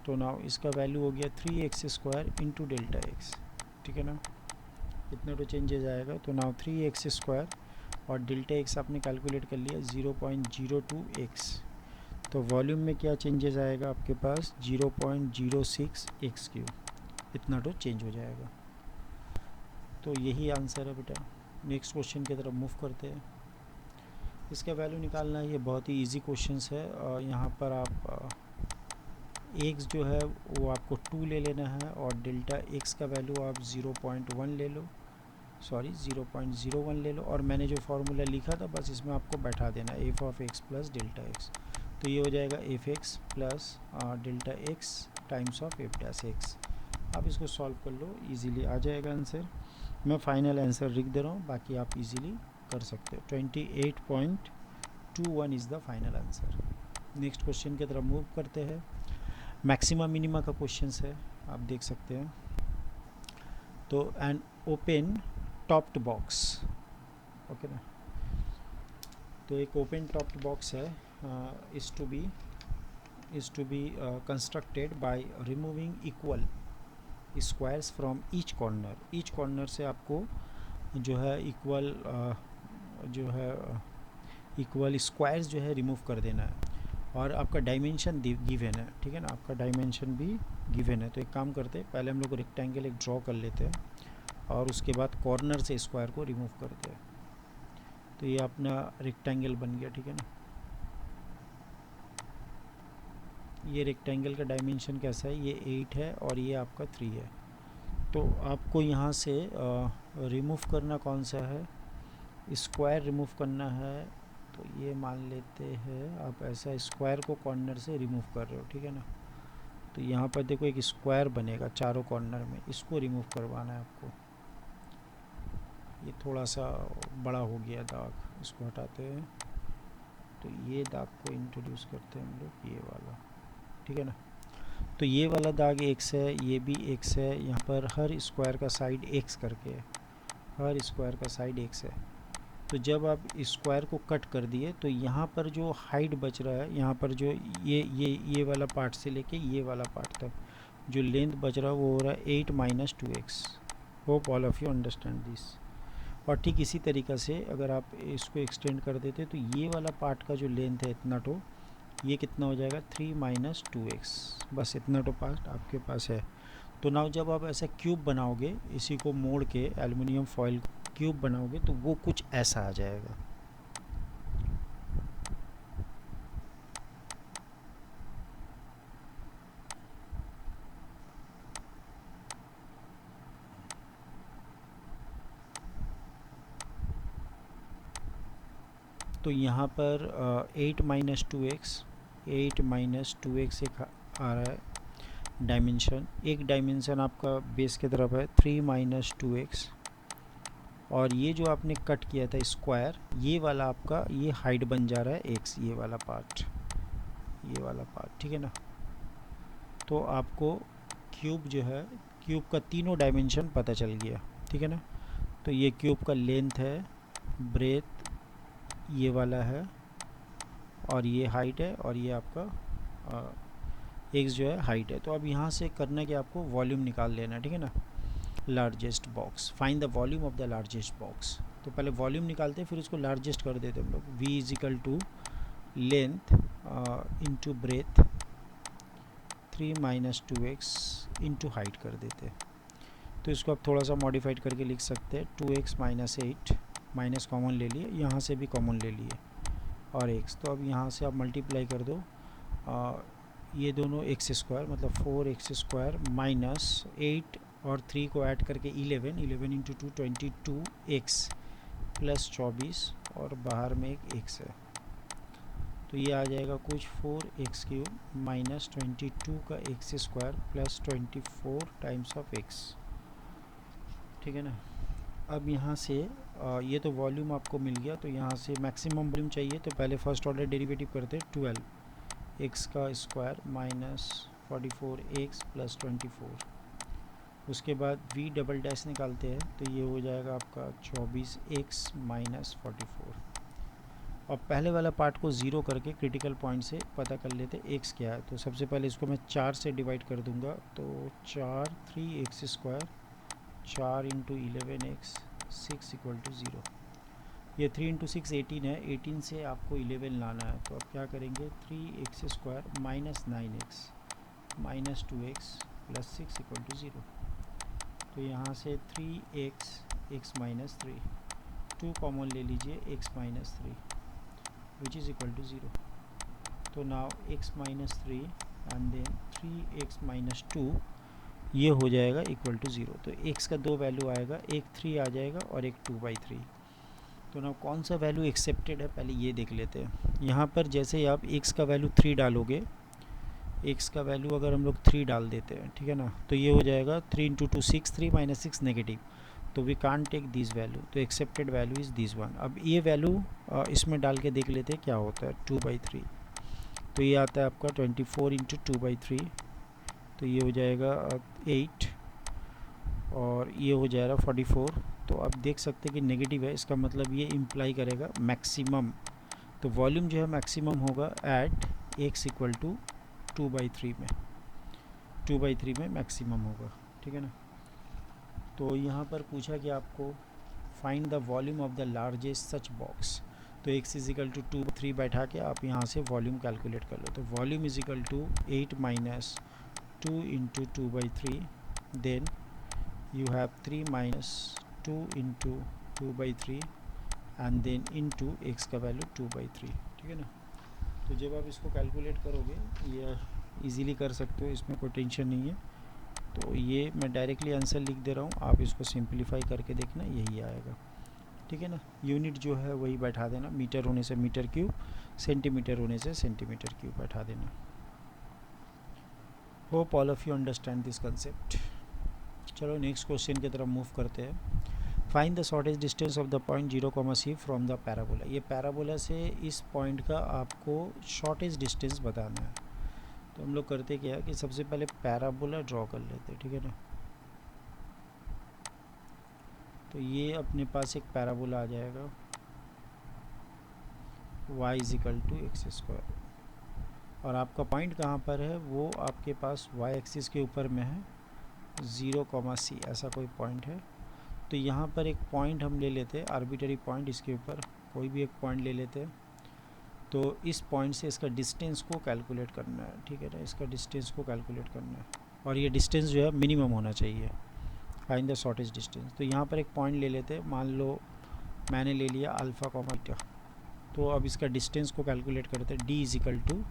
तो नाउ इसका वैल्यू हो गया 3x² इंटू डेल्टा x, ठीक है ना। इतना तो चेंजेज आएगा। तो नाउ 3x² और डेल्टा x आपने कैलकुलेट कर लिया 0.02x। तो वॉल्यूम में क्या चेंजेस आएगा आपके पास, 0.06x3, इतना तो चेंज हो जाएगा। तो यही आंसर है बेटा। नेक्स्ट क्वेश्चन की तरफ मूव करते हैं। इसका वैल्यू निकालना है, ये बहुत ही इजी क्वेश्चंस है। और यहाँ पर आप x जो है वो आपको 2 ले लेना है, और डेल्टा x का वैल्यू आप 0.1 ले लो, 0.01 ले लो, और मैंने जो फार्मूला लिखा था बस इसमें आपको बैठा देना F of x plus delta x। तो ये हो जाएगा F x plus delta x times of F dash x। आप इसको सॉल्व कर लो, इजीली आ जाएगा आंसर। मैं फाइनल आंसर लिख दे रहा हूँ, बाकी आप इजीली कर सकते हो। 2 1 is the final answer. Next question की तरफ मूव करते हैं। मैक्सिमा मिनिमा का क्वेश्चन है, आप देख सकते हैं। तो an open topped box, okay ना, तो एक ओपन टॉप्ड बॉक्स है, is to be constructed by removing equal squares from each corner. Each corner से आपको जो है इक्वल स्क्वायर्स जो है रिमूव कर देना है, और आपका डायमेंशन गिवन है, ठीक है ना, आपका डायमेंशन भी गिवन है। तो एक काम करते हैं, पहले हम लोग रेक्टेंगल एक ड्रॉ कर लेते हैं और उसके बाद कॉर्नर से स्क्वायर को रिमूव करते हैं। तो ये अपना रेक्टेंगल बन गया, ठीक है ना। ये रेक्टेंगल का डायमेंशन कैसा है, ये 8 है और ये आपका 3 है। तो आपको यहाँ से रिमूव करना कौन सा है, स्क्वायर रिमूव करना है। तो ये मान लेते हैं आप ऐसा स्क्वायर को कॉर्नर से रिमूव कर रहे हो, ठीक है ना। तो यहाँ पर देखो एक स्क्वायर बनेगा चारों कॉर्नर में, इसको रिमूव करवाना है आपको। ये थोड़ा सा बड़ा हो गया दाग, इसको हटाते हैं। तो ये दाग को इंट्रोड्यूस करते हैं हम लोग, ये वाला, ठीक है ना। तो ये वाला दाग x है, ये भी x है। यहाँ पर हर स्क्वायर का साइड x करके है, हर स्क्वायर का साइड x है। तो जब आप स्क्वायर को कट कर दिए तो यहाँ पर जो हाइट बच रहा है, यहाँ पर जो ये वाला पार्ट से लेके ये वाला पार्ट तक जो लेंथ बच रहा है वो हो रहा है 8 - 2x। Hope all of you understand this. और ठीक इसी तरीक़ा से अगर आप इसको एक्सटेंड कर देते तो ये वाला पार्ट का जो लेंथ है इतना तो ये कितना हो जाएगा 3 - 2x। बस इतना तो पार्ट आपके पास है। तो नाउ जब आप ऐसा क्यूब बनाओगे, इसी को मोड़ के एल्युमिनियम फॉयल क्यूब बनाओगे तो वो कुछ ऐसा आ जाएगा। तो यहाँ पर 8 - 2x, 8 - 2x एक आ रहा है डायमेंशन। एक डायमेंशन आपका बेस की तरफ है 3 - 2x, और ये जो आपने कट किया था स्क्वायर, ये वाला आपका ये हाइट बन जा रहा है x, ये वाला पार्ट, ये वाला पार्ट, ठीक है ना। तो आपको क्यूब जो है, क्यूब का तीनों डायमेंशन पता चल गया, ठीक है ना। तो ये क्यूब का लेंथ है, ब्रेथ ये वाला है, और ये हाइट है, और ये आपका x जो है हाइट है। तो अब यहाँ से करना कि आपको वॉल्यूम निकाल लेना है, ठीक है ना। Largest box, find the volume of the largest box. तो पहले वॉल्यूम निकालते हैं, फिर उसको लार्जेस्ट कर देते हैं हम लोग। v = length into breadth 3 - 2x into height कर देते हैं। तो इसको आप थोड़ा सा मॉडिफाइड करके लिख सकते हैं 2x - 8, माइनस कॉमन ले लिए, यहाँ से भी कॉमन ले लिए, और x। तो अब यहाँ से आप मल्टीप्लाई कर दो, ये दोनों x² मतलब 4x² माइनस 8 और 3 को ऐड करके 11 × 2 22x प्लस 24, और बाहर में एक x है। तो ये आ जाएगा कुछ 4x³ माइनस 22 का x² plus 24 times of x, ठीक है ना। अब यहाँ से ये तो वॉल्यूम आपको मिल गया। तो यहाँ से मैक्सिमम वॉल्यूम चाहिए, तो पहले फर्स्ट ऑर्डर डेरिवेटिव करते हैं 12x² माइनस 44x प्लस 24। उसके बाद v" निकालते हैं, तो ये हो जाएगा आपका 24x माइनस 44। और पहले वाला पार्ट को ज़ीरो करके क्रिटिकल पॉइंट से पता कर लेते x क्या है। तो सबसे पहले इसको मैं 4 से डिवाइड कर दूंगा, तो 4 3x², 4 × 11x 6 = 0। ये 3 × 6 18 है, 18 से आपको 11 लाना है। तो अब क्या करेंगे 3x² minus 9x minus 2x plus 6 = 0। तो यहाँ से 3x x माइनस 3, 2 कॉमन ले लीजिए x minus 3 which is equal to 0। तो now x minus 3 and then 3x minus 2 ये हो जाएगा इक्वल टू 0। तो x का दो वैल्यू आएगा, एक 3 आ जाएगा और एक 2/3। तो ना कौन सा वैल्यू एक्सेप्टेड है पहले ये देख लेते हैं। यहाँ पर जैसे ही आप x का वैल्यू 3 डालोगे, x का वैल्यू अगर हम लोग 3 डाल देते हैं, ठीक है ना, तो ये हो जाएगा 3 × 2 6, 3 - 6 नेगेटिव। तो we can't take this value, तो accepted value is this one. अब ये वैल्यू इसमें डाल के देख लेते हैं क्या होता है। 2/3, तो ये आता है आपका 24 इंटू 2/3, तो ये हो जाएगा 8 और ये हो जाएगा 44। तो आप देख सकते हैं कि नेगेटिव है, इसका मतलब ये इम्प्लाई करेगा मैक्सिमम। तो वॉल्यूम जो है मैक्सिमम होगा एट x इक्वल टू 2/3 में, 2/3 में मैक्सिमम होगा, ठीक है ना। तो यहाँ पर पूछा कि आपको find the volume of the largest such box, तो x इज इक्वल टू 2/3 बैठा के आप यहाँ से वॉल्यूम कैलकुलेट कर लो। तो volume is equal to 8 minus 2 into 2/3, then you have 3 minus 2 into 2/3 and then into x का वैल्यू 2/3, ठीक है ना। तो जब आप इसको कैलकुलेट करोगे ये इजीली कर सकते हो, इसमें कोई टेंशन नहीं है। तो ये मैं डायरेक्टली आंसर लिख दे रहा हूँ, आप इसको सिंप्लीफाई करके देखना, यही आएगा, ठीक है ना। यूनिट जो है वही बैठा देना, मीटर होने से मीटर क्यूब, सेंटीमीटर होने से सेंटीमीटर क्यूब बैठा देना। Hope all of you understand this concept. चलो नेक्स्ट क्वेश्चन की तरफ मूव करते हैं। Find the shortest distance of the point 0, from the parabola. ये पैराबोला से इस पॉइंट का आपको शॉर्टेस्ट डिस्टेंस बताना है। तो हम लोग करते क्या है कि सबसे पहले पैराबोला ड्रॉ कर लेते हैं, ठीक है ना। तो ये अपने पास एक पैराबोला आ जाएगा, y is equal to x², और आपका पॉइंट कहाँ पर है, वो आपके पास y एक्सिस के ऊपर में है, 0, c ऐसा कोई पॉइंट है। तो यहाँ पर एक पॉइंट हम ले लेते हैं, आर्बिटरी पॉइंट, इसके ऊपर कोई भी एक पॉइंट ले लेते हैं। तो इस पॉइंट से इसका डिस्टेंस को कैलकुलेट करना है, ठीक है ना, इसका डिस्टेंस को कैलकुलेट करना है, और ये डिस्टेंस जो है मिनिमम होना चाहिए। Find the shortest distance. तो यहाँ पर एक पॉइंट ले लेते हैं, मान लो मैंने ले लिया अल्फ़ा, बीटा। तो अब इसका डिस्टेंस को कैलकुलेट करते हैं, d is equal to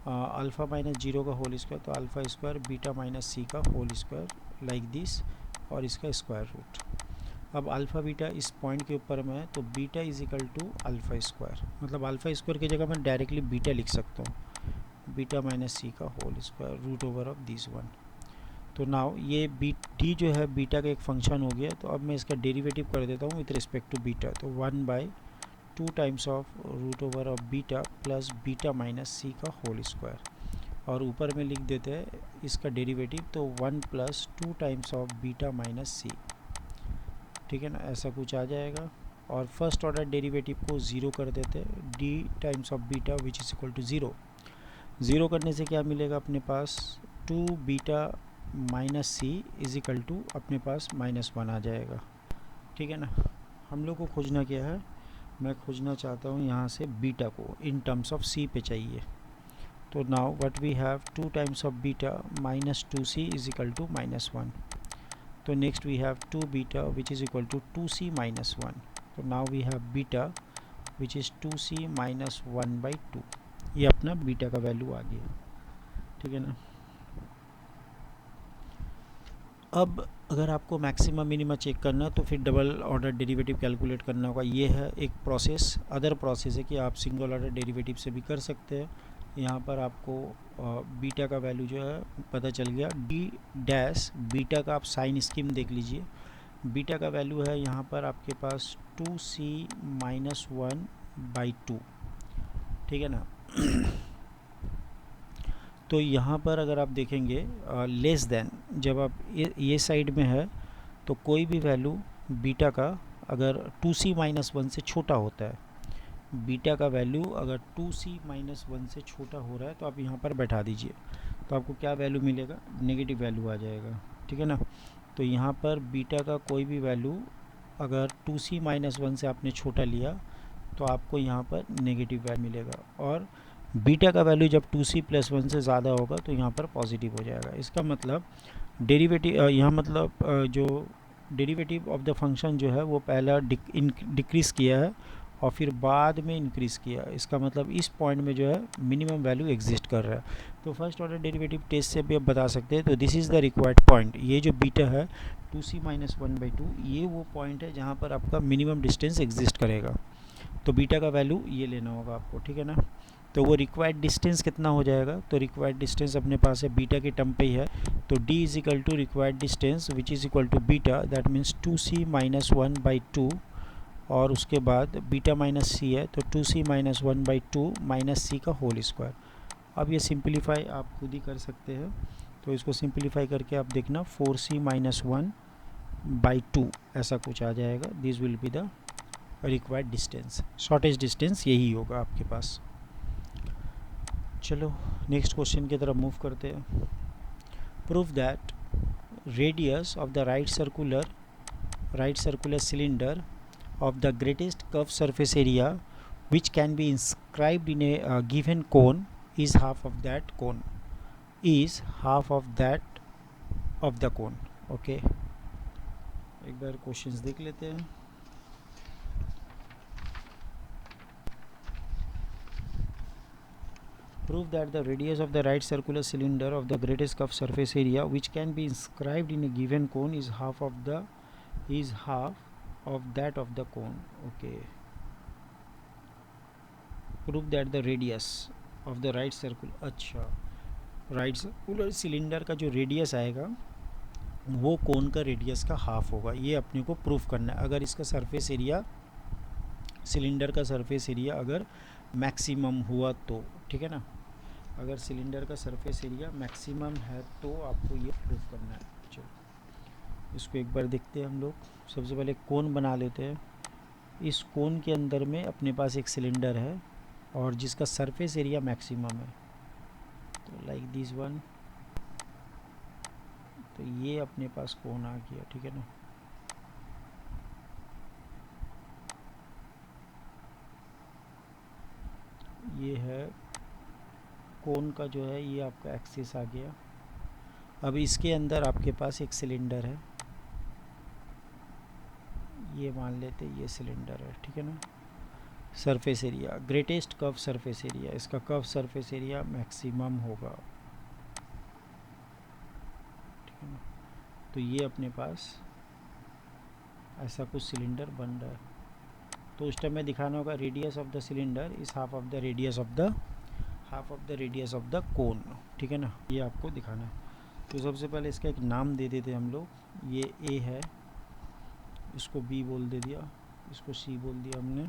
alpha minus 0 का होल स्क्वायर, तो अल्फ़ा स्क्वायर बीटा माइनस सी का होल स्क्वायर, लाइक दिस, और इसका स्क्वायर रूट। अब अल्फ़ा बीटा इस पॉइंट के ऊपर में है, तो beta is equal to alpha square, मतलब अल्फ़ा स्क्वायर की जगह मैं डायरेक्टली बीटा लिख सकता हूँ, बीटा माइनस सी का whole square, root over of this one. तो नाउ ये डी जो है बीटा का एक फंक्शन हो गया। तो अब मैं इसका डेरिवेटिव कर देता हूँ विथ रिस्पेक्ट टू बीटा, तो 1/2 times of root over of beta plus beta minus सी का होल स्क्वायर, और ऊपर में लिख देते हैं इसका डेरिवेटिव, तो 1 + 2 टाइम्स ऑफ बीटा माइनस सी, ठीक है ना, ऐसा कुछ आ जाएगा। और फर्स्ट ऑर्डर डेरिवेटिव को 0 कर देते हैं, D times of beta which is equal to 0। 0 करने से क्या मिलेगा अपने पास, 2 beta minus C is equal to अपने पास -1 आ जाएगा, ठीक है ना। हम लोग को खोजना क्या है, मैं खोजना चाहता हूँ यहाँ से बीटा को इन टर्म्स ऑफ सी पे चाहिए। तो now what we have, 2 times of beta -2c is equal to -1। तो next we have 2 beta which is equal to 2c -1। तो now we have beta which is 2c -1/2। ये अपना beta का value आ गया, ठीक है ना। अब अगर आपको मैक्सिमम मिनिमा चेक करना है तो फिर डबल ऑर्डर डेरिवेटिव कैलकुलेट करना होगा। ये है एक प्रोसेस। अदर प्रोसेस है कि आप सिंगल ऑर्डर डेरिवेटिव से भी कर सकते हैं। यहाँ पर आपको बीटा का वैल्यू जो है पता चल गया, डी डैश बीटा का आप साइन स्कीम देख लीजिए। बीटा का वैल्यू है यहाँ पर आपके पास 2c -1/2, ठीक है ना। तो यहाँ पर अगर आप देखेंगे लेस देन, जब आप ये साइड में है तो कोई भी वैल्यू बीटा का अगर 2c -1 से छोटा होता है, बीटा का वैल्यू अगर 2c -1 से छोटा हो रहा है तो आप यहाँ पर बैठा दीजिए, तो आपको क्या वैल्यू मिलेगा, नेगेटिव वैल्यू आ जाएगा, ठीक है ना। तो यहाँ पर बीटा का कोई भी वैल्यू अगर 2c -1 से आपने छोटा लिया तो आपको यहाँ पर नेगेटिव वैल्यू मिलेगा, और बीटा का वैल्यू जब 2c + 1 से ज़्यादा होगा तो यहाँ पर पॉजिटिव हो जाएगा। इसका मतलब डेरिवेटिव यहाँ मतलब जो डेरिवेटिव ऑफ द फंक्शन जो है वो पहला डिक्रीज़ किया है और फिर बाद में इंक्रीज़ किया। इसका मतलब इस पॉइंट में जो है मिनिमम वैल्यू एग्जिस्ट कर रहा है। तो फर्स्ट ऑर्डर डेरिवेटिव टेस्ट से भी आप बता सकते हैं। तो this is the required point. ये जो बीटा है 2c -1/2, ये वो पॉइंट है जहाँ पर आपका मिनिमम डिस्टेंस एग्जिस्ट करेगा। तो बीटा का वैल्यू ये लेना होगा आपको, ठीक है ना। तो वो रिक्वायर्ड डिस्टेंस कितना हो जाएगा, तो रिक्वायर्ड डिस्टेंस अपने पास है बीटा के टर्म पे ही है, तो d is equal to required distance which is equal to beta, that means 2c minus 1/2, और उसके बाद बीटा माइनस सी है तो 2c माइनस 1/2 माइनस सी का होल स्क्वायर। अब ये सिंप्लीफाई आप खुद ही कर सकते हैं, तो इसको सिंप्लीफाई करके आप देखना 4c माइनस 1/2 ऐसा कुछ आ जाएगा। This will be the required distance, shortage distance यही होगा आपके पास। चलो नेक्स्ट क्वेश्चन की तरफ मूव करते हैं। Prove that radius of the right circular cylinder of the greatest curved surface area which can be inscribed in a given cone is half of that cone, is half of that of the cone। Okay, एक बार questions देख लेते हैं। Prove that the radius of the right circular cylinder of the greatest curved surface area which can be inscribed in a given cone is half of that of the cone। okay, prove that the radius of the right circular, अच्छा right circular cylinder का जो radius आएगा वो कोन का radius का half होगा, ये अपने को प्रूफ करना है। अगर इसका सरफेस एरिया, सिलेंडर का सरफेस एरिया अगर मैक्सिमम हुआ तो, ठीक है ना, अगर सिलेंडर का सरफेस एरिया मैक्सिमम है तो आपको ये प्रूफ करना है। चलो इसको एक बार देखते हैं हम लोग। सबसे पहले कोन बना लेते हैं। इस कोन के अंदर में अपने पास एक सिलेंडर है और जिसका सरफेस एरिया मैक्सिमम है, तो लाइक दिस वन, तो ये अपने पास कोन आ गया, ठीक है ना। ये है कोन का जो है ये आपका एक्सिस आ गया। अब इसके अंदर आपके पास एक सिलेंडर है, ये मान लेते ये सिलेंडर है, ठीक है ना। Surface area, greatest curve surface area, इसका कर्व सरफेस एरिया मैक्सिमम होगा, ठीक है ना। तो ये अपने पास ऐसा कुछ सिलेंडर बन रहा है, तो उस टाइम में दिखाना होगा radius of the cylinder is half of the radius of the कोन, ठीक है ना, ये आपको दिखाना है। तो सबसे पहले इसका एक नाम दे देते हम लोग, ये ए है, इसको बी बोल दे दिया, इसको सी बोल दिया हमने,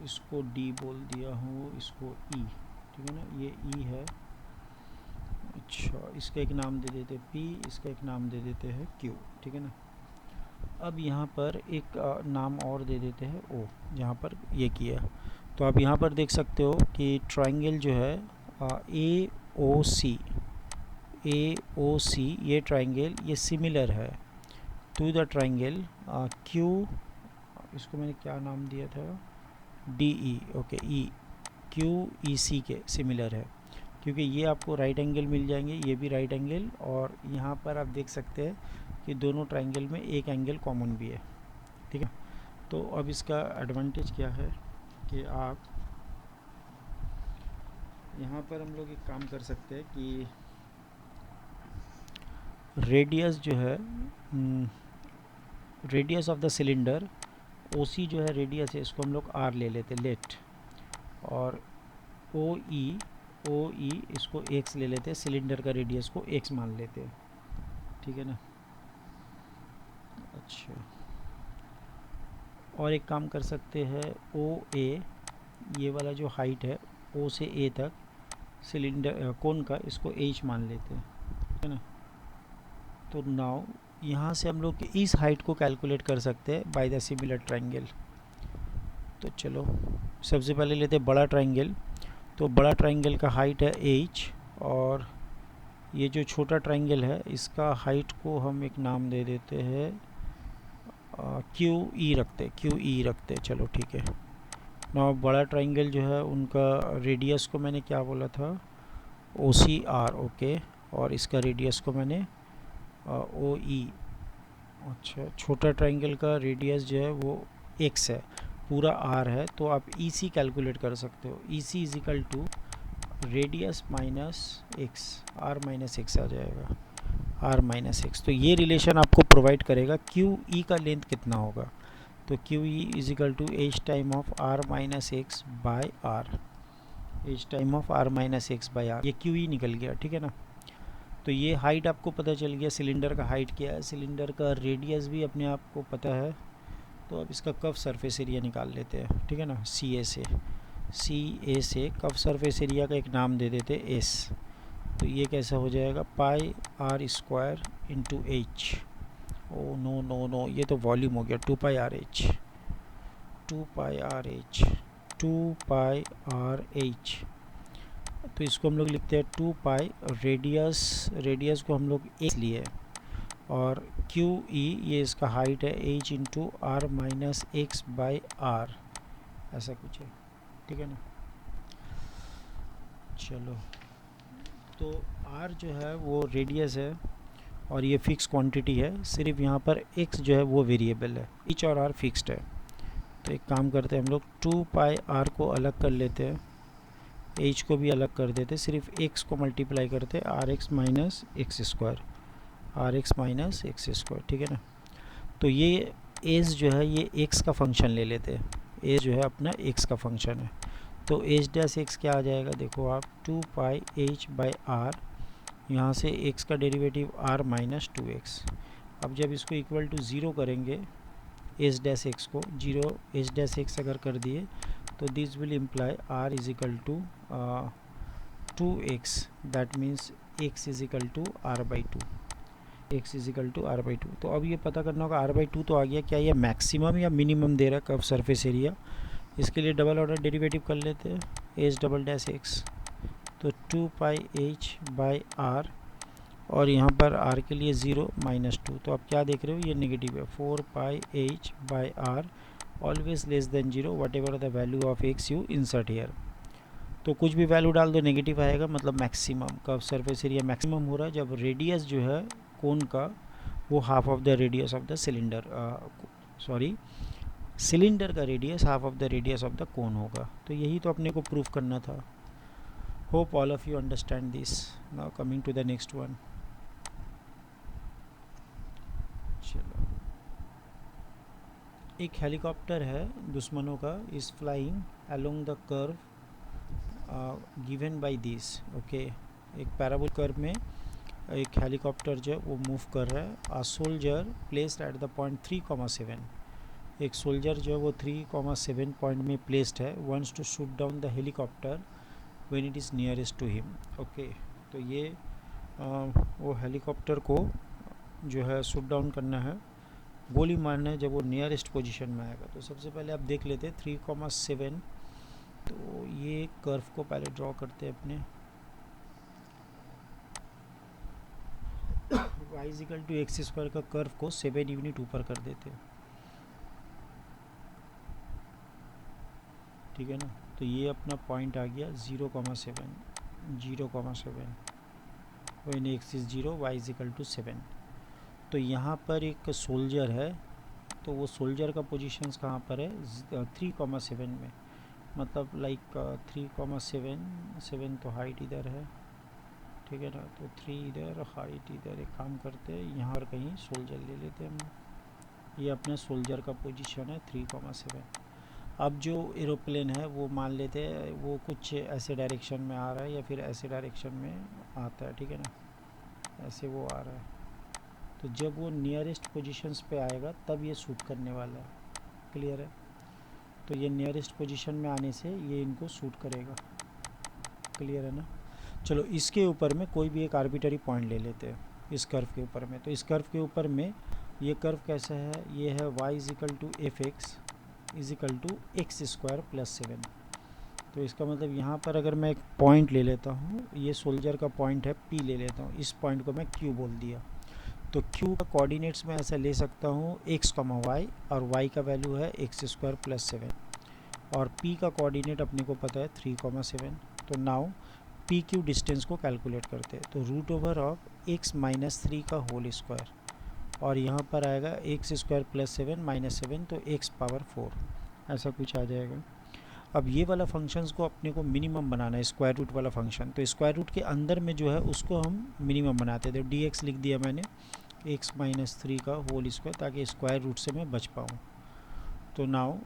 इसको डी बोल दिया हूँ, इसको ई, ठीक है ना, ये ई है। अच्छा, इसका एक नाम दे देते पी, इसका एक नाम दे देते हैं क्यू, ठीक है ना। अब यहाँ पर एक नाम और दे देते हैं ओ, यहाँ पर ये किया। तो आप यहाँ पर देख सकते हो कि ट्रायंगल जो है ए ओ सी, ये ट्रायंगल ये सिमिलर है टू द ट्रायंगल क्यू, इसको मैंने क्या नाम दिया था, D E, okay, E Q E C के सिमिलर है, क्योंकि ये आपको राइट एंगल मिल जाएंगे, ये भी राइट एंगल, और यहाँ पर आप देख सकते हैं कि दोनों ट्रायंगल में एक एंगल कॉमन भी है, ठीक है। तो अब इसका एडवांटेज क्या है कि आप यहाँ पर हम लोग एक काम कर सकते हैं कि रेडियस जो है, रेडियस ऑफ द सिलेंडर ओ सी जो है रेडियस है, इसको हम लोग आर ले लेते लेट, और ओ ई इसको एक्स ले लेते, सिलेंडर का रेडियस को एक्स मान लेते, ठीक है ना। अच्छा, और एक काम कर सकते हैं, ओ ए, ये वाला जो हाइट है ओ से ए तक सिलेंडर कोन का, इसको एच मान लेते हैं, ठीक है ना। तो नाउ यहाँ से हम लोग इस हाइट को कैलकुलेट कर सकते हैं बाय द सिमिलर ट्रायंगल। तो चलो सबसे पहले लेते हैं बड़ा ट्रायंगल। तो बड़ा ट्रायंगल का हाइट है एच, और ये जो छोटा ट्रायंगल है इसका हाइट को हम एक नाम दे देते हैं क्यू ई रखते, चलो ठीक है ना। बड़ा ट्रायंगल जो है उनका रेडियस को मैंने क्या बोला था, ओ सी आर, ओके, और इसका रेडियस को मैंने ओ ई। अच्छा, छोटा ट्रायंगल का रेडियस जो है वो एक्स है, पूरा आर है, तो आप ई सी कैलकुलेट कर सकते हो। E C is equal to radius minus x, R minus x आ जाएगा, आर माइनस एक्स। तो ये रिलेशन आपको प्रोवाइड करेगा क्यू ई का लेंथ कितना होगा, तो Q E is equal to H time of R minus X by R, H time of R minus X by R, ये क्यू ई निकल गया, ठीक है ना। तो ये हाइट आपको पता चल गया, सिलेंडर का हाइट क्या है, सिलेंडर का रेडियस भी अपने आप को पता है। तो अब इसका कर्व सरफेस एरिया निकाल लेते हैं, ठीक है ना। सी ए से कर्व सरफेस एरिया का एक नाम दे देते एस। तो ये कैसा हो जाएगा, pi r square into h. Oh no no no, ये तो वॉल्यूम हो गया, 2 pi r h, 2 pi r h, 2 pi r h. तो इसको हम लोग लिखते हैं 2 पाई, रेडियस को हम लोग एच लिए, और क्यू ई ये इसका हाइट है, H into R minus X by R, ऐसा कुछ है, ठीक है ना। चलो, तो आर जो है वो रेडियस है और ये फिक्स क्वांटिटी है, सिर्फ यहाँ पर एक्स जो है वो वेरिएबल है, एच और आर फिक्स्ड है। तो एक काम करते हैं हम लोग, 2 पाई आर को अलग कर लेते हैं, एच को भी अलग कर देते, सिर्फ एक्स को मल्टीप्लाई करते, R X minus X square, R X minus X square, ठीक है ना। तो ये एज जो है ये एक्स का फंक्शन ले लेते हैं, एज जो है अपना एक्स का फंक्शन है। तो एच डैश एक्स क्या आ जाएगा, देखो आप, 2 पाई एच बाई आर, यहाँ से एक्स का डेरिवेटिव आर माइनस 2x। अब जब इसको इक्वल टू ज़ीरो करेंगे, एच डैश एक्स को जीरो, एच डैश एक्स अगर कर दिए तो this will imply R is equal to 2x, that means x is equal to R by two, x is equal to R by two. तो अब ये पता करना होगा, आर बाई टू तो आ गया, क्या ये मैक्सिमम या मिनिमम दे रहा है कर्व सरफेस एरिया। इसके लिए डबल ऑर्डर डेरिवेटिव कर लेते हैं, एच डबल डैश एक्स, तो 2 पाई एच बाई आर, और यहाँ पर आर के लिए 0 माइनस 2, तो आप क्या देख रहे हो, ये नेगेटिव है, 4 pi h by r, always less than 0 whatever the value of x you insert here. तो कुछ भी वैल्यू डाल दो नेगेटिव आएगा, मतलब maximum, curve surface area maximum हो रहा है जब रेडियस जो है कोन का वो half of the radius of the cylinder, sorry cylinder का radius half of the radius of the cone होगा। तो यही तो अपने को प्रूफ करना था। Hope all of you understand this. Now coming to the next one. चलो, एक हेलीकॉप्टर है दुश्मनों का, is flying along the curve given by this, okay. एक पैराबोल कर्व में एक हेलीकॉप्टर जो है वो मूव कर रहा है। A soldier placed at the point 3,7, एक सोल्जर जो है वो 3,7 पॉइंट में प्लेस्ड है, wants to shoot down the helicopter when it is nearest to him, okay. तो ये वो हेलीकॉप्टर को जो है शूट डाउन करना है, गोली मारना है जब वो नियरेस्ट पोजीशन में आएगा। तो सबसे पहले आप देख लेते हैं 3,7, तो ये कर्व को पहले ड्रॉ करते हैं अपने, y equal to X square का कर्व को 7 यूनिट ऊपर कर देते हैं, ठीक है ना। तो ये अपना पॉइंट आ गया 0,7, 0,7, when X is 0 y equal to 7। तो यहाँ पर एक सोल्जर है, तो वो सोल्जर का पोजीशंस कहाँ पर है, 3,7 में, मतलब लाइक 3,7 तो हाइट इधर है, ठीक है ना। तो 3 इधर, हाइट इधर, एक काम करते हैं यहाँ पर कहीं सोल्जर ले लेते हैं हम, ये अपने सोल्जर का पोजीशन है 3,7। अब जो एरोप्लेन है वो मान लेते हैं वो कुछ ऐसे डायरेक्शन में आ रहा है या फिर ऐसे डायरेक्शन में आता है, ठीक है ना, ऐसे वो आ रहा है। तो जब वो नियरेस्ट पोजीशंस पे आएगा तब ये शूट करने वाला है, क्लियर है। तो ये नियरेस्ट पोजीशन में आने से ये इनको शूट करेगा, क्लियर है ना। चलो, इसके ऊपर में कोई भी एक आर्बिटरी पॉइंट ले लेते हैं, इस कर्व के ऊपर में। तो इस कर्व के ऊपर में ये कर्व कैसा है, ये है y is equal to F X is equal to X square plus 7। तो इसका मतलब यहाँ पर अगर मैं एक पॉइंट ले लेता हूँ, ये सोल्जर का पॉइंट है P ले लेता हूँ, इस पॉइंट को मैं Q बोल दिया। तो Q का कोऑर्डिनेट्स में ऐसा ले सकता हूँ x, y, और y का वैल्यू है एक्स स्क्वायर प्लस 7, और P का कोऑर्डिनेट अपने को पता है 3,7। तो नाउ पी क्यू डिस्टेंस को कैलकुलेट करते हैं, तो root over of X minus 3 का होल स्क्वायर, और यहाँ पर आएगा एक्स स्क्वायर प्लस 7 माइनस 7, तो एक्स पावर 4, ऐसा कुछ आ जाएगा। अब ये वाला फंक्शंस को अपने को मिनिमम बनाना है, स्क्वायर रूट वाला फंक्शन। तो स्क्वायर रूट के अंदर में जो है उसको हम मिनिमम बनाते थे, डी एक्स लिख दिया मैंने, एक्स माइनस 3 का होल स्क्वायर, ताकि स्क्वायर रूट से मैं बच पाऊँ। तो now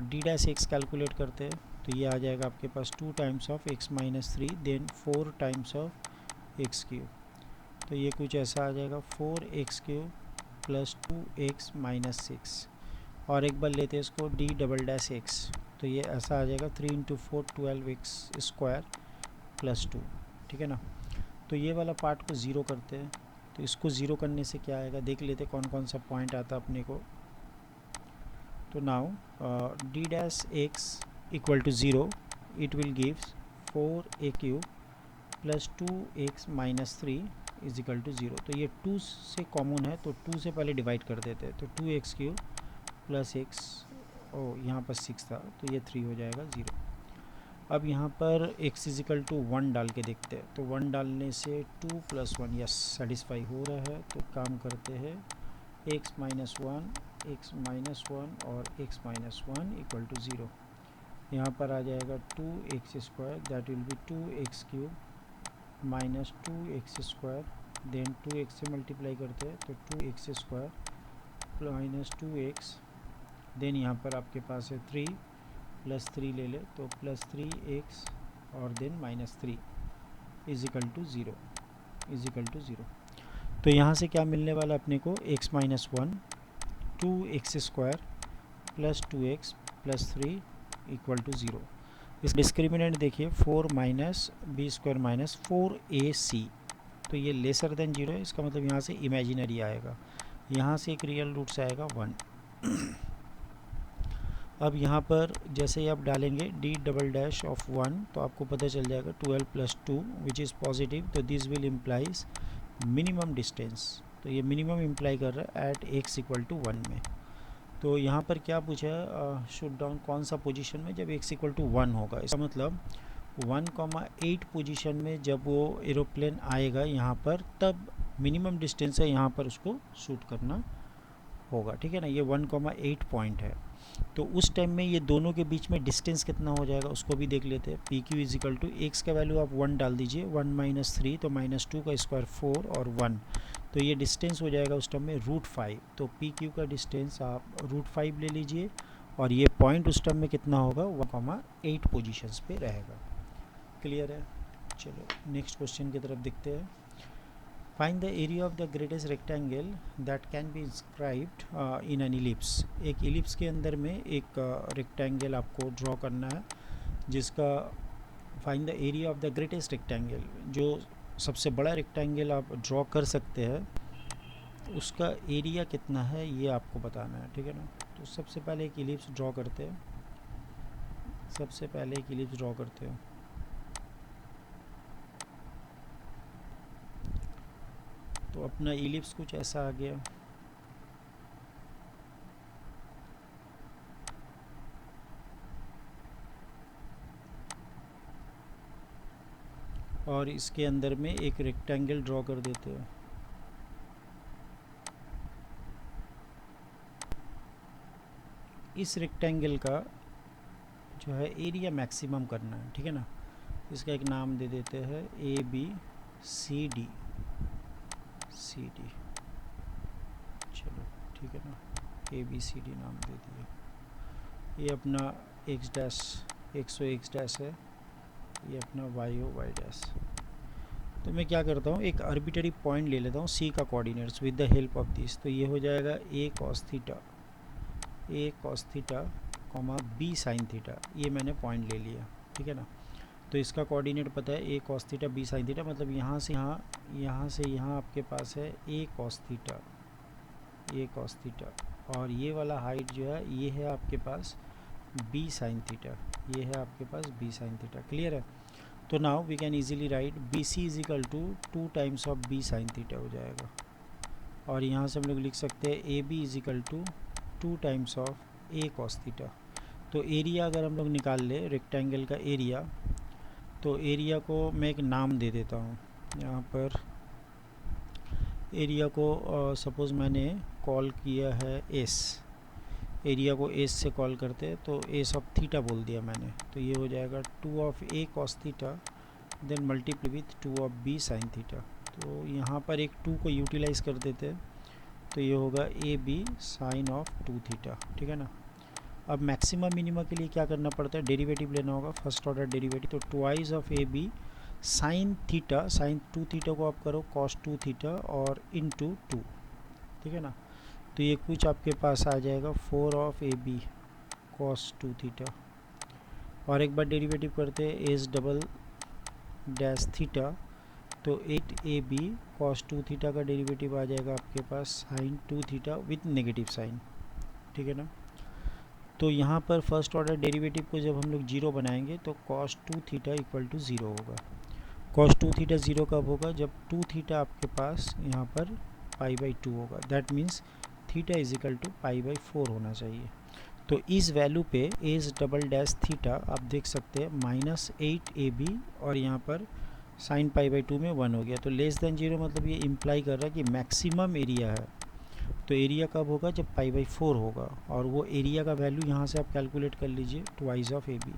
D dash X calculate करते हैं, तो ये आ जाएगा आपके पास 2 times of x minus 3 then 4 times of X cube. तो ये कुछ ऐसा आ जाएगा 4x cube plus 2x minus 6। और एक बार लेते हैं इसको d डबल डैश x, तो ये ऐसा आ जाएगा 3 इंटू 4 12x स्क्वायर प्लस 2। ठीक है ना। तो ये वाला पार्ट को ज़ीरो करते हैं। तो इसको ज़ीरो करने से क्या आएगा देख लेते कौन कौन सा पॉइंट आता अपने को। तो now d dash x equal to 0, it will gives 4a cube plus 2x minus 3 is equal to 0। तो ये 2 से कॉमन है, तो 2 से पहले डिवाइड कर देते हैं। तो 2x क्यूब प्लस x, यहाँ पर 6 था तो ये 3 हो जाएगा 0। अब यहाँ पर x इज इक्वल टू 1 डाल के देखते हैं। तो 1 डालने से 2 प्लस 1 यस सेटिस्फाई हो रहा है। तो काम करते हैं x माइनस 1 और x माइनस 1 इक्वल टू 0। यहाँ पर आ जाएगा 2x square that will be 2x cube minus 2x square, then 2x से मल्टीप्लाई करते हैं तो 2x square minus 2x, then यहाँ पर आपके पास है 3 प्लस 3 ले ले तो प्लस 3x और then minus 3 is equal to 0। तो यहाँ से क्या मिलने वाला अपने को x minus 1 2x square plus 2x plus 3 equal to 0। इस डिस्क्रिमिनेंट देखिए 4 minus B square minus 4ac, तो ये लेसर देन 0 है, इसका मतलब यहाँ से इमेजिनरी आएगा। यहाँ से एक रियल रूट से आएगा 1। अब यहाँ पर जैसे ही आप डालेंगे d डबल डैश ऑफ 1 तो आपको पता चल जाएगा 12 प्लस 2 विच इज़ पॉजिटिव, तो this will implies minimum distance. तो ये मिनिमम इम्प्लाई कर रहा है एट x इक्वल टू 1 में। तो यहाँ पर क्या पूछा है शूट डाउन कौन सा पोजीशन में जब x इक्वल टू 1 होगा। इसका मतलब 1,8 पोजीशन में जब वो एरोप्लेन आएगा यहाँ पर, तब मिनिमम डिस्टेंस है यहाँ पर उसको शूट करना होगा। ठीक है ना, ये 1,8 पॉइंट है। तो उस टाइम में ये दोनों के बीच में डिस्टेंस कितना हो जाएगा उसको भी देख लेते हैं। P Q is equal to X का वैल्यू आप 1 डाल दीजिए, 1 माइनस 3 तो माइनस 2 का स्क्वायर 4 और 1, तो ये डिस्टेंस हो जाएगा उस टाइम में √5। तो पी क्यू का डिस्टेंस आप √5 ले लीजिए और ये पॉइंट उस टाइम में कितना होगा 1,8 पोजीशंस पे रहेगा। क्लियर है। चलो नेक्स्ट क्वेश्चन की तरफ देखते हैं। Find the area of the greatest rectangle that can be inscribed in an ellipse. एक इलिप्स के अंदर में एक रेक्टेंगल आपको ड्रॉ करना है जिसका find the area of the greatest rectangle, जो सबसे बड़ा रेक्टेंगल आप ड्रॉ कर सकते हैं उसका एरिया कितना है ये आपको बताना है। ठीक है ना। तो सबसे पहले एक इलिप्स ड्रॉ करते हैं। तो अपना इलिप्स कुछ ऐसा आ गया। और इसके अंदर में एक रेक्टेंगल ड्रॉ कर देते हैं। इस रेक्टेंगल का जो है एरिया मैक्सिमम करना है। ठीक है ना। इसका एक नाम दे देते हैं ABCD। चलो ठीक है ना, ABCD नाम दे दिए। ये अपना x डैश x डैश है, ये अपना y डैश। तो मैं क्या करता हूँ एक आर्बिट्ररी पॉइंट ले लेता हूँ C का coordinates with the help of this. तो ये हो जाएगा a cos theta b sin theta, ये मैंने पॉइंट ले लिया। ठीक है ना। तो इसका कोऑर्डिनेट पता है a cos theta b sin theta, मतलब यहाँ से यहाँ आपके पास है a cos थीटा और ये वाला हाइट जो है ये है आपके पास b sin थीटा, ये है आपके पास b sin थीटा। क्लियर है। तो now we can easily write BC is equal to 2 times of b sin theta हो जाएगा। और यहाँ से हम लोग लिख सकते हैं AB is equal to 2 times of a cos theta. तो एरिया अगर हम लोग निकाल ले रेक्टेंगल का एरिया, तो एरिया को मैं एक नाम दे देता हूँ। यहाँ पर एरिया को सपोज़ मैंने कॉल किया है S, एरिया को S से कॉल करते हैं तो S ऑफ थीटा बोल दिया मैंने। तो ये हो जाएगा 2 of a cos theta then multiply with 2 of b sin theta. तो यहाँ पर एक 2 को यूटिलाइज़ कर देते हैं तो ये होगा AB sin ऑफ 2 थीटा। ठीक है ना। अब मैक्सिमम मिनिमा के लिए क्या करना पड़ता है, डेरिवेटिव लेना होगा, फर्स्ट ऑर्डर डेरिवेटिव। तो twice of A B sine theta, sine 2 theta को आप करो कॉस 2 थीटा और इनटू 2, ठीक है ना। तो ये कुछ आपके पास आ जाएगा 4 of A B cos 2 theta, और एक बार डेरिवेटिव करते हैं एज डबल डैश थीटा, तो 8 ए बी कॉस 2 थीटा का डेरिवेटिव आ जाएगा आपके पास sine 2 theta with negative sine, ठीक है ना। तो यहाँ पर फर्स्ट ऑर्डर डेरिवेटिव को जब हम लोग जीरो बनाएंगे तो cos 2 theta equal to zero होगा। कॉस 2 थीटा ज़ीरो कब होगा, जब 2 थीटा आपके पास यहाँ पर पाई बाई 2 होगा, that means theta is equal to pi by 4 होना चाहिए। तो इस वैल्यू पे एज डबल डैश थीटा आप देख सकते हैं माइनस 8 ए बी, और यहाँ पर साइन पाई बाई 2 में 1 हो गया। तो लेस देन जीरो मतलब ये इम्प्लाई कर रहा है कि मैक्सिमम एरिया है। तो एरिया कब होगा, जब पाई बाई 4 होगा, और वो एरिया का वैल्यू यहाँ से आप कैलकुलेट कर लीजिए ट्वाइस ऑफ ए बी।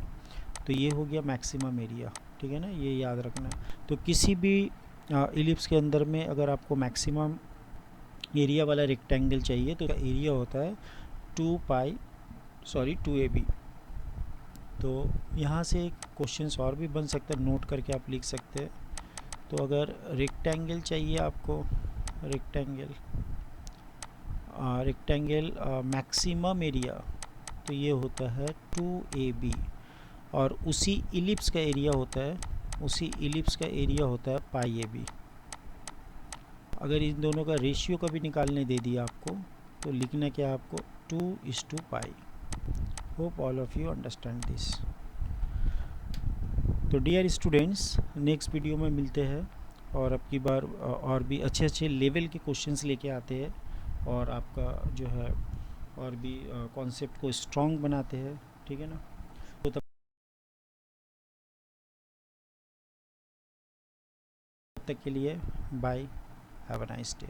तो ये हो गया मैक्सिमम एरिया, ठीक है ना, ये याद रखना है। तो किसी भी इलिप्स के अंदर में अगर आपको मैक्सिमम एरिया वाला रेक्टेंगल चाहिए तो एरिया होता है 2 ए बी। तो यहाँ से क्वेश्चंस और भी बन सकते हैं, नोट करके आप लिख सकते हैं। तो अगर रेक्टेंगल चाहिए आपको, रेक्टेंगल मैक्सिमम एरिया, तो ये होता है 2AB, और उसी इलिप्स का एरिया होता है पाई ए बी। अगर इन दोनों का रेशियो कभी निकालने दे दिया आपको, तो लिखना क्या है आपको, 2:पाई। Hope all of you understand this. तो डियर स्टूडेंट्स, नेक्स्ट वीडियो में मिलते हैं, और अब की बार और भी अच्छे अच्छे लेवल के क्वेश्चंस लेके आते हैं, और आपका जो है और भी कॉन्सेप्ट को स्ट्रॉन्ग बनाते हैं, ठीक है ना। तो तब तक के लिए bye, have a nice day.